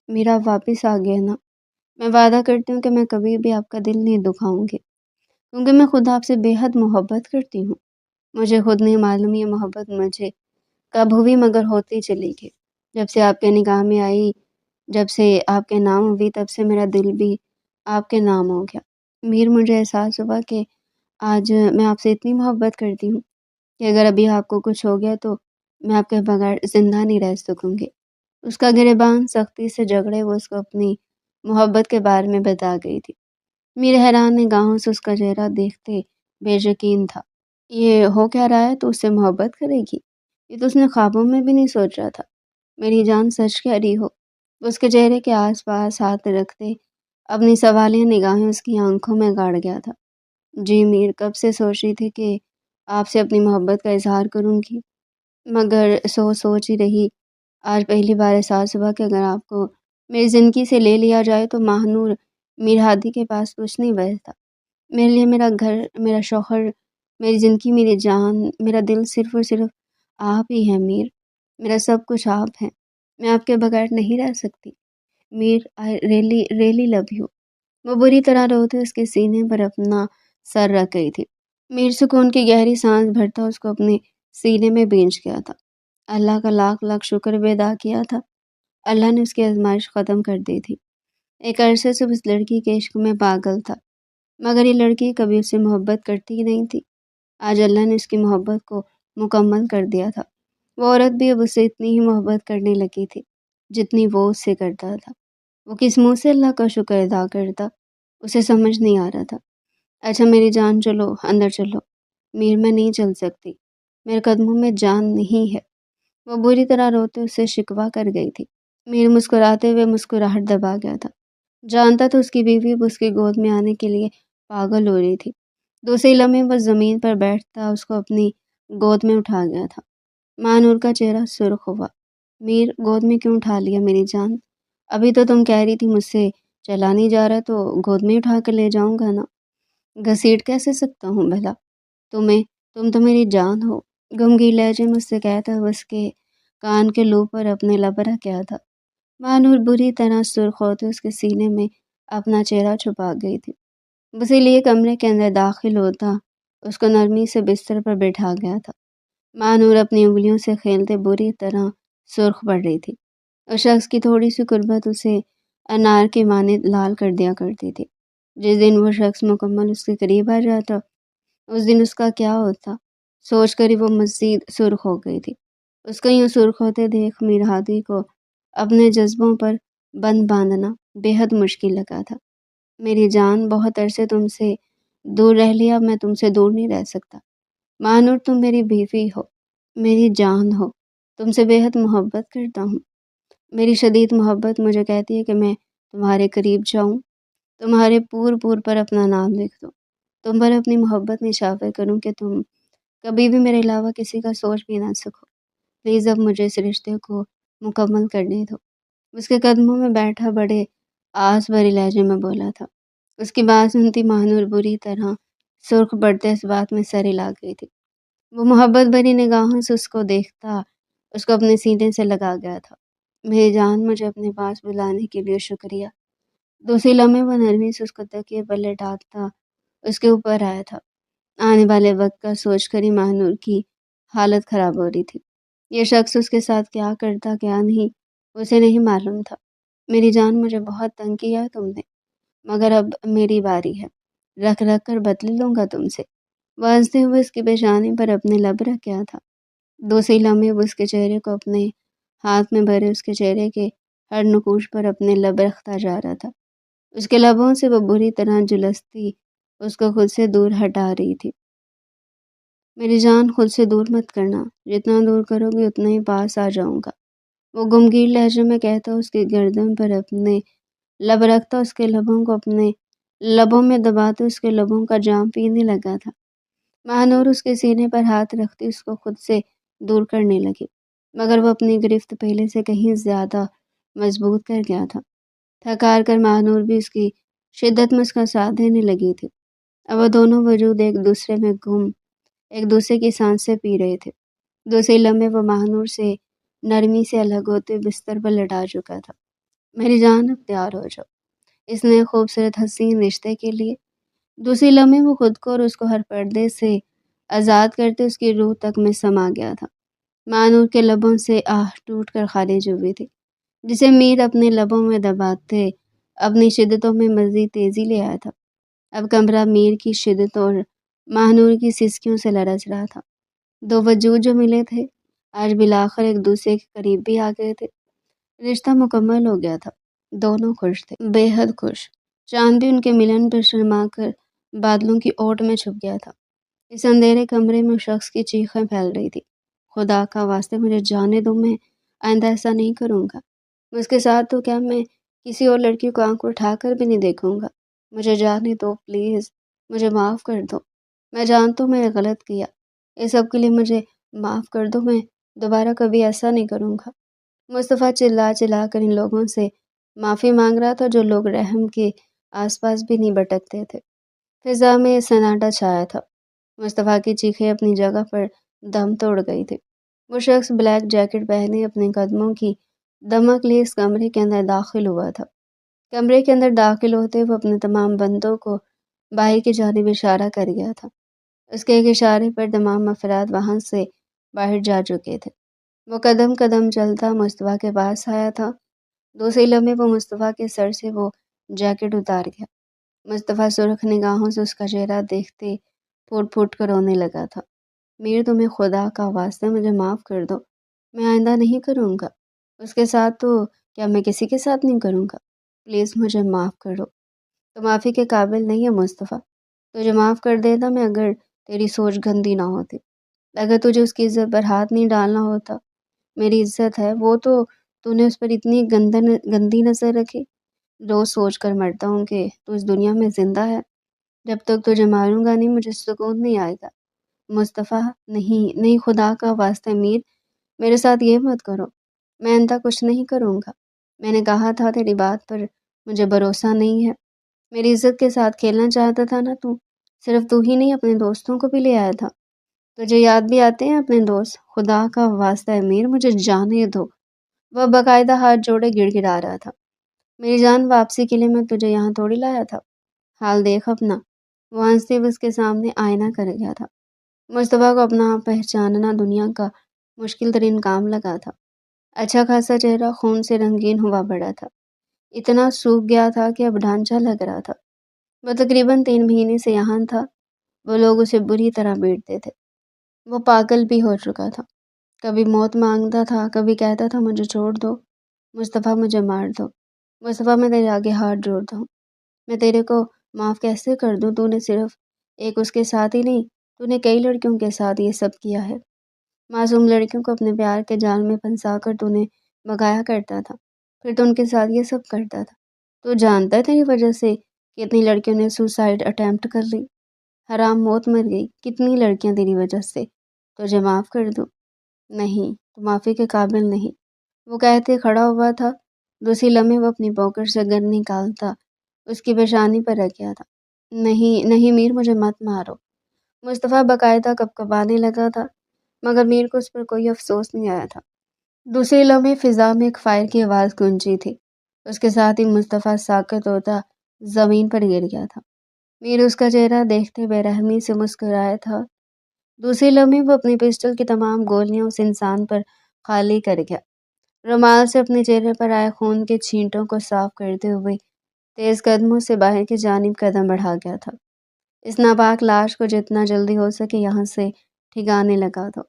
میرا آپ واپس آ گیا نا؟ میں وعدہ کرتی ہوں کہ میں کبھی بھی آپ کا دل نہیں دکھاؤں گی، کیونکہ میں خود آپ سے بے حد محبت کرتی ہوں۔ مجھے خود نہیں معلوم یہ محبت مجھے کب ہوئی، مگر ہوتی چلی گئی۔ جب سے آپ کے نگاہ میں آئی، جب سے آپ کے نام ہوئی، تب سے میرا دل بھی آپ کے نام ہو گیا۔ میر، مجھے احساس ہوا کہ آج میں آپ سے اتنی محبت کرتی ہوں کہ اگر ابھی آپ کو کچھ ہو گیا تو میں آپ کے بغیر زندہ نہیں رہ سکوں گی۔ اس کا گریبان سختی سے جگڑے وہ اس کو اپنی محبت کے بارے میں بتا گئی تھی۔ میرے حیران نگاہوں سے اس کا چہرہ دیکھتے بے یقین تھا۔ یہ ہو کیا رہا ہے؟ تو اس سے محبت کرے گی؟ یہ تو اس نے خوابوں میں بھی نہیں سوچا تھا۔ میری جان، سچ کہہ رہی ہو؟ اس کے چہرے کے آس پاس ہاتھ رکھتے اپنی سوالیہ نگاہیں اس کی آنکھوں میں گاڑ گیا تھا۔ جی میر، کب سے سوچ رہی تھی کہ آپ سے اپنی محبت کا اظہار کروں گی، مگر سوچ ہی رہی۔ آج پہلی بار احساس ہوا کہ اگر آپ کو میری زندگی سے لے لیا جائے تو ماہنور میر ہادی کے پاس کچھ نہیں بچتا۔ میرے لیے میرا گھر، میرا شوہر، میری زندگی، میری جان، میرا دل صرف اور صرف آپ ہی ہیں میر۔ میرا سب کچھ آپ ہیں۔ میں آپ کے بغیر نہیں رہ سکتی میر۔ I really love you. وہ بری طرح روتے اس کے سینے پر اپنا سر رکھ گئی تھی۔ میر سکون کی گہری سانس بھرتا اس کو اپنے سینے میں بینچ گیا تھا۔ اللہ کا لاکھ لاکھ شکر بھی ادا کیا تھا۔ اللہ نے اس کی آزمائش ختم کر دی تھی۔ ایک عرصے سے اس لڑکی کے عشق میں پاگل تھا، مگر یہ لڑکی کبھی اس سے محبت کرتی ہی نہیں تھی۔ آج اللہ نے اس کی محبت کو مکمل کر دیا تھا۔ وہ عورت بھی اب اس سے اتنی ہی محبت کرنے لگی تھی جتنی وہ اس سے کرتا تھا۔ وہ کس منہ سے اللہ کا شکر ادا کرتا، اسے سمجھ نہیں آ رہا تھا۔ اچھا میری جان، چلو اندر چلو۔ میر، میں نہیں چل سکتی، میرے قدموں میں جان نہیں ہے۔ وہ بری طرح روتے اس سے شکوہ کر گئی تھی۔ میر مسکراتے ہوئے مسکراہٹ دبا گیا تھا۔ جانتا تو اس کی بیوی اب اس کی گود میں آنے کے لیے پاگل ہو رہی تھی۔ دوسرے لمحے وہ زمین پر بیٹھتا اس کو اپنی گود میں اٹھا گیا تھا۔ مانور کا چہرہ سرخ ہوا۔ میر، گود میں کیوں اٹھا لیا میری جان؟ ابھی تو تم کہہ رہی تھی مجھ سے چلا نہیں جا رہا، تو گود میں اٹھا کر لے جاؤں گا نا۔ گھسیٹ کیسے سکتا ہوں بھلا تم تو میری جان ہو، گمگیر لہجے مجھ سے کہتا وہ اس کے کان کے لوب پر اپنے لب رکھ گیا تھا۔ مانور بری طرح سرخ ہوتے اس کے سینے میں اپنا چہرہ چھپا گئی تھی۔ اسی لیے کمرے کے اندر داخل ہوتا اس کو نرمی سے بستر پر بٹھا گیا تھا۔ مانور اپنی انگلیوں سے کھیلتے بری طرح سرخ پڑ رہی تھی۔ اس شخص کی تھوڑی سی قربت اسے انار کے مانند لال کر دیا کرتی تھی۔ جس دن وہ شخص مکمل اس کے قریب آ جاتا، اس دن اس کا کیا ہوتا، سوچ کر ہی وہ مزید سرخ ہو گئی تھی۔ اس کو یوں سرخ ہوتے دیکھ میر ہادی کو اپنے جذبوں پر بند باندھنا بے حد مشکل لگا تھا۔ میری جان، بہت عرصے تم سے دور رہ لیا، اب میں تم سے دور نہیں رہ سکتا۔ مانور، تم میری بیوی ہو، میری جان ہو، تم سے بے حد محبت کرتا ہوں۔ میری شدید محبت مجھے کہتی ہے کہ میں تمہارے قریب جاؤں، تمہارے پور پر اپنا نام لکھ دوں، تم پر اپنی محبت نشاور کروں کہ تم کبھی بھی میرے علاوہ کسی کا سوچ بھی نہ سکو۔ پلیز اب مجھے اس رشتے کو مکمل کرنے دو۔ اس کے قدموں میں بیٹھا بڑے آس بھری لہجے میں بولا تھا۔ اس کی بات سنتی ماہنور بری طرح سرخ پڑتے اس بات میں سر ہلا گئی تھی۔ وہ محبت بھری نگاہوں سے اس کو دیکھتا اس کو اپنے سینے سے لگا گیا تھا۔ میری جان، مجھے اپنے پاس بلانے کے لیے شکریہ۔ دوسری لمحے وہ نرمی سے اس کو تکیے پر لٹاتا اس کے اوپر آیا تھا۔ آنے والے وقت کا سوچ کر ہی ماہنور کی حالت خراب ہو رہی تھی۔ یہ شخص اس کے ساتھ کیا کرتا کیا نہیں اسے نہیں معلوم تھا۔ میری جان، مجھے بہت تنگ کیا تم نے، مگر اب میری باری ہے، رکھ کر بدلے لوں گا تم سے۔ وہ ہنستے ہوئے اس کی پیشانی پر اپنے لب رکھ گیا تھا۔ دوسری لمحے وہ اس کے چہرے کو اپنے ہاتھ میں بھرے اس کے چہرے کے ہر نقوش پر اپنے لب رکھتا جا رہا تھا۔ اس کے لبوں سے وہ بری طرح جلستی اس کو خود سے دور ہٹا رہی تھی۔ میری جان، خود سے دور مت کرنا، جتنا دور کرو گی اتنا ہی پاس آ جاؤں گا، وہ غمگین لہجے میں کہتا اس کی گردن پر اپنے لب رکھتا اس کے لبوں کو اپنے لبوں میں دباتے اس کے لبوں کا جام پینے لگا تھا۔ ماہنور اس کے سینے پر ہاتھ رکھتی اس کو خود سے دور کرنے لگی، مگر وہ اپنی گرفت پہلے سے کہیں زیادہ مضبوط کر گیا تھا۔ تھکار کر ماہنور بھی اس کی شدت میں اس کا ساتھ دینے لگی تھی۔ اب وہ دونوں وجود ایک دوسرے میں گم ایک دوسرے کی سانسیں پی رہے تھے۔ دوسرے لمحے وہ ماہنور سے نرمی سے الگ ہوتے بستر پر لٹا چکا تھا۔ میری جان اب تیار ہو جاؤ اس نئے خوبصورت حسین رشتے کے لیے۔ دوسری لمحے وہ خود کو اور اس کو ہر پردے سے آزاد کرتے اس کی روح تک میں سما گیا تھا۔ ماہنور کے لبوں سے آہ ٹوٹ کر خارج ہوئی تھی، جسے میر اپنے لبوں میں دباتے اپنی شدتوں میں مزید تیزی لے آیا تھا۔ اب کمرہ میر کی شدت اور ماہنور کی سسکیوں سے لرز رہا تھا۔ دو وجود جو ملے تھے آج بالآخر ایک دوسرے کے قریب بھی آ گئے تھے۔ رشتہ مکمل ہو گیا تھا۔ دونوں خوش تھے، بے حد خوش۔ چاند بھی ان کے ملن پر شرما کر بادلوں کی اوٹ میں چھپ گیا تھا۔ اس اندھیرے کمرے میں شخص کی چیخیں پھیل رہی تھی۔ خدا کا واسطے مجھے جانے دو، میں آئندہ ایسا نہیں کروں گا۔ اس کے ساتھ تو کیا میں کسی اور لڑکی کو آنکھ اٹھا کر بھی نہیں دیکھوں گا۔ مجھے جانے دو پلیز، مجھے معاف کر دو۔ میں جانتا ہوں میں نے غلط کیا، اس سب کے لیے مجھے معاف کر دو، میں دوبارہ کبھی ایسا نہیں کروں گا۔ مصطفیٰ چلا چلا کر ان لوگوں سے معافی مانگ رہا تھا جو لوگ رحم کے آس پاس بھی نہیں بھٹکتے تھے۔ فضا میں سناٹا چھایا تھا۔ مصطفیٰ کی چیخیں اپنی جگہ پر دم توڑ گئی تھی۔ وہ شخص بلیک جیکٹ پہنے اپنے قدموں کی دمک لیے اس کمرے کے اندر داخل ہوا تھا۔ کمرے کے اندر داخل ہوتے وہ اپنے تمام بندوں کو باہر کی جانب اشارہ کر گیا تھا۔ اس کے ایک اشارے پر تمام افراد وہاں سے باہر جا چکے تھے۔ وہ قدم قدم چلتا مصطفیٰ کے پاس آیا تھا۔ دوسرے لمحے وہ مصطفیٰ کے سر سے وہ جیکٹ اتار گیا۔ مصطفیٰ سرخ نگاہوں سے اس کا چہرہ دیکھتے پھوٹ پھوٹ کر رونے لگا تھا۔ میر تمہیں خدا کا واسطہ مجھے معاف کر دو، میں آئندہ نہیں کروں گا۔ اس کے ساتھ تو کیا میں کسی کے ساتھ نہیں کروں گا؟ پلیز مجھے معاف کرو۔ تو معافی کے قابل نہیں ہے مصطفیٰ، تجھے معاف کر دیتا میں اگر تیری سوچ گندی نہ ہوتی، اگر تجھے اس کی عزت پر ہاتھ نہیں ڈالنا ہوتا۔ میری عزت ہے وہ تو نے اس پر اتنی گندی نظر رکھی۔ روز سوچ کر مرتا ہوں کہ تو اس دنیا میں زندہ ہے۔ جب تک تجھے ماروں گا نہیں مجھے سکون نہیں آئے گا۔ مصطفیٰ نہیں نہیں، خدا کا واسطہ میر، میرے ساتھ یہ مت کرو، میں آئندہ کچھ نہیں کروں گا۔ میں نے کہا تھا تیری بات پر مجھے بھروسہ نہیں ہے۔ میری عزت کے ساتھ کھیلنا چاہتا تھا نا تو؟ صرف تو ہی نہیں اپنے دوستوں کو بھی لے آیا تھا۔ تجھے یاد بھی آتے ہیں اپنے دوست؟ خدا کا واسطہ امیر مجھے جانے دو۔ وہ باقاعدہ ہاتھ جوڑے گڑ گڑا رہا تھا۔ میری جان واپسی کے لیے میں تجھے یہاں تھوڑی لایا تھا، حال دیکھ اپنا۔ وہ ہنستے ہوئے اس کے سامنے آئینہ کر گیا تھا۔ مصطفیٰ کو اپنا آپ پہچاننا دنیا کا مشکل ترین کام لگا تھا۔ اچھا خاصا چہرہ خون سے رنگین ہوا پڑا تھا، اتنا سوکھ گیا تھا کہ اب ڈھانچہ لگ رہا تھا۔ وہ تقریباً 3 مہینے سے یہاں تھا۔ وہ لوگ اسے بری طرح بیٹتے تھے۔ وہ پاگل بھی ہو چکا تھا، کبھی موت مانگتا تھا، کبھی کہتا تھا مجھے چھوڑ دو مصطفیٰ، مجھے مار دو مصطفیٰ، میں تیرے آگے ہاتھ جوڑتا ہوں، میں تیرے کو معاف کیسے کر دوں؟ تو نے صرف ایک اس کے ساتھ ہی نہیں، تو نے کئی لڑکیوں کے ساتھ یہ سب کیا ہے۔ معصوم لڑکیوں کو اپنے پیار کے جال میں پھنسا کر تو نے بھگایا کرتا تھا، پھر تو ان کے ساتھ یہ سب کرتا تھا۔ تو جانتا ہے تیری وجہ سے کتنی لڑکیوں نے سوسائڈ اٹیمپٹ کر لی، حرام موت مر گئی کتنی لڑکیاں تیری وجہ سے۔ تجھے معاف کر دوں؟ نہیں، تو معافی کے قابل نہیں۔ وہ کہتے کھڑا ہوا تھا۔ دوسری لمحے وہ اپنی پاکٹ سے گن نکالتا اس کی پیشانی پر رکھ تھا۔ نہیں نہیں میر، مجھے مت مارو۔ مصطفیٰ باقاعدہ کپکپانے لگا تھا، مگر میر کو اس پر کوئی افسوس نہیں آیا تھا۔ دوسرے لمحے فضا میں ایک فائر کی آواز گونجی تھی، اس کے ساتھ ہی مصطفیٰ ساکت ہوتا زمین پر گر گیا تھا۔ میر اس کا چہرہ دیکھتے بے رحمی سے مسکرایا تھا۔ دوسرے لمحے وہ اپنی پسٹل کی تمام گولیاں اس انسان پر خالی کر گیا۔ رومال سے اپنے چہرے پر آئے خون کے چھینٹوں کو صاف کرتے ہوئے تیز قدموں سے باہر کی جانب قدم بڑھا گیا تھا۔ اس ناپاک لاش کو جتنا جلدی ہو سکے یہاں سے ٹھکانے لگا دو۔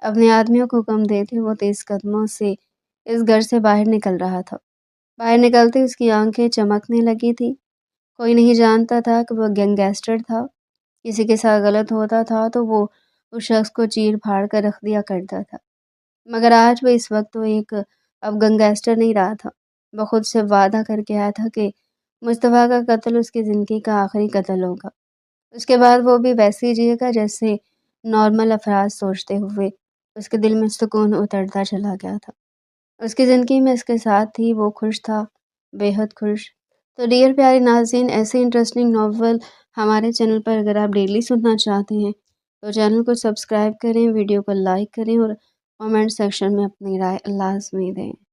اپنے آدمیوں کو حکم دیتے وہ تیز قدموں سے اس گھر سے باہر نکل رہا تھا۔ باہر نکلتے اس کی آنکھیں چمکنے لگی تھی۔ کوئی نہیں جانتا تھا کہ وہ گینگسٹر تھا۔ کسی کے ساتھ غلط ہوتا تھا تو وہ اس شخص کو چیر پھاڑ کر رکھ دیا کرتا تھا، مگر آج وہ اس وقت وہ ایک اب گینگسٹر نہیں رہا تھا بخود سے وعدہ کر کے آیا تھا کہ مصطفیٰ کا قتل اس کی زندگی کا آخری قتل ہوگا۔ اس کے بعد وہ بھی ویسے ہی جیے گا جیسے نارمل افراد سوچتے ہوئے۔ اس کے دل میں سکون اترتا چلا گیا تھا۔ اس کی زندگی میں اس کے ساتھ تھی، وہ خوش تھا، بے حد خوش۔ تو ڈیئر پیارے ناظرین، ایسے انٹرسٹنگ ناول ہمارے چینل پر اگر آپ ڈیلی سننا چاہتے ہیں تو چینل کو سبسکرائب کریں، ویڈیو کو لائک کریں اور کمنٹ سیکشن میں اپنی رائے لازمی دیں۔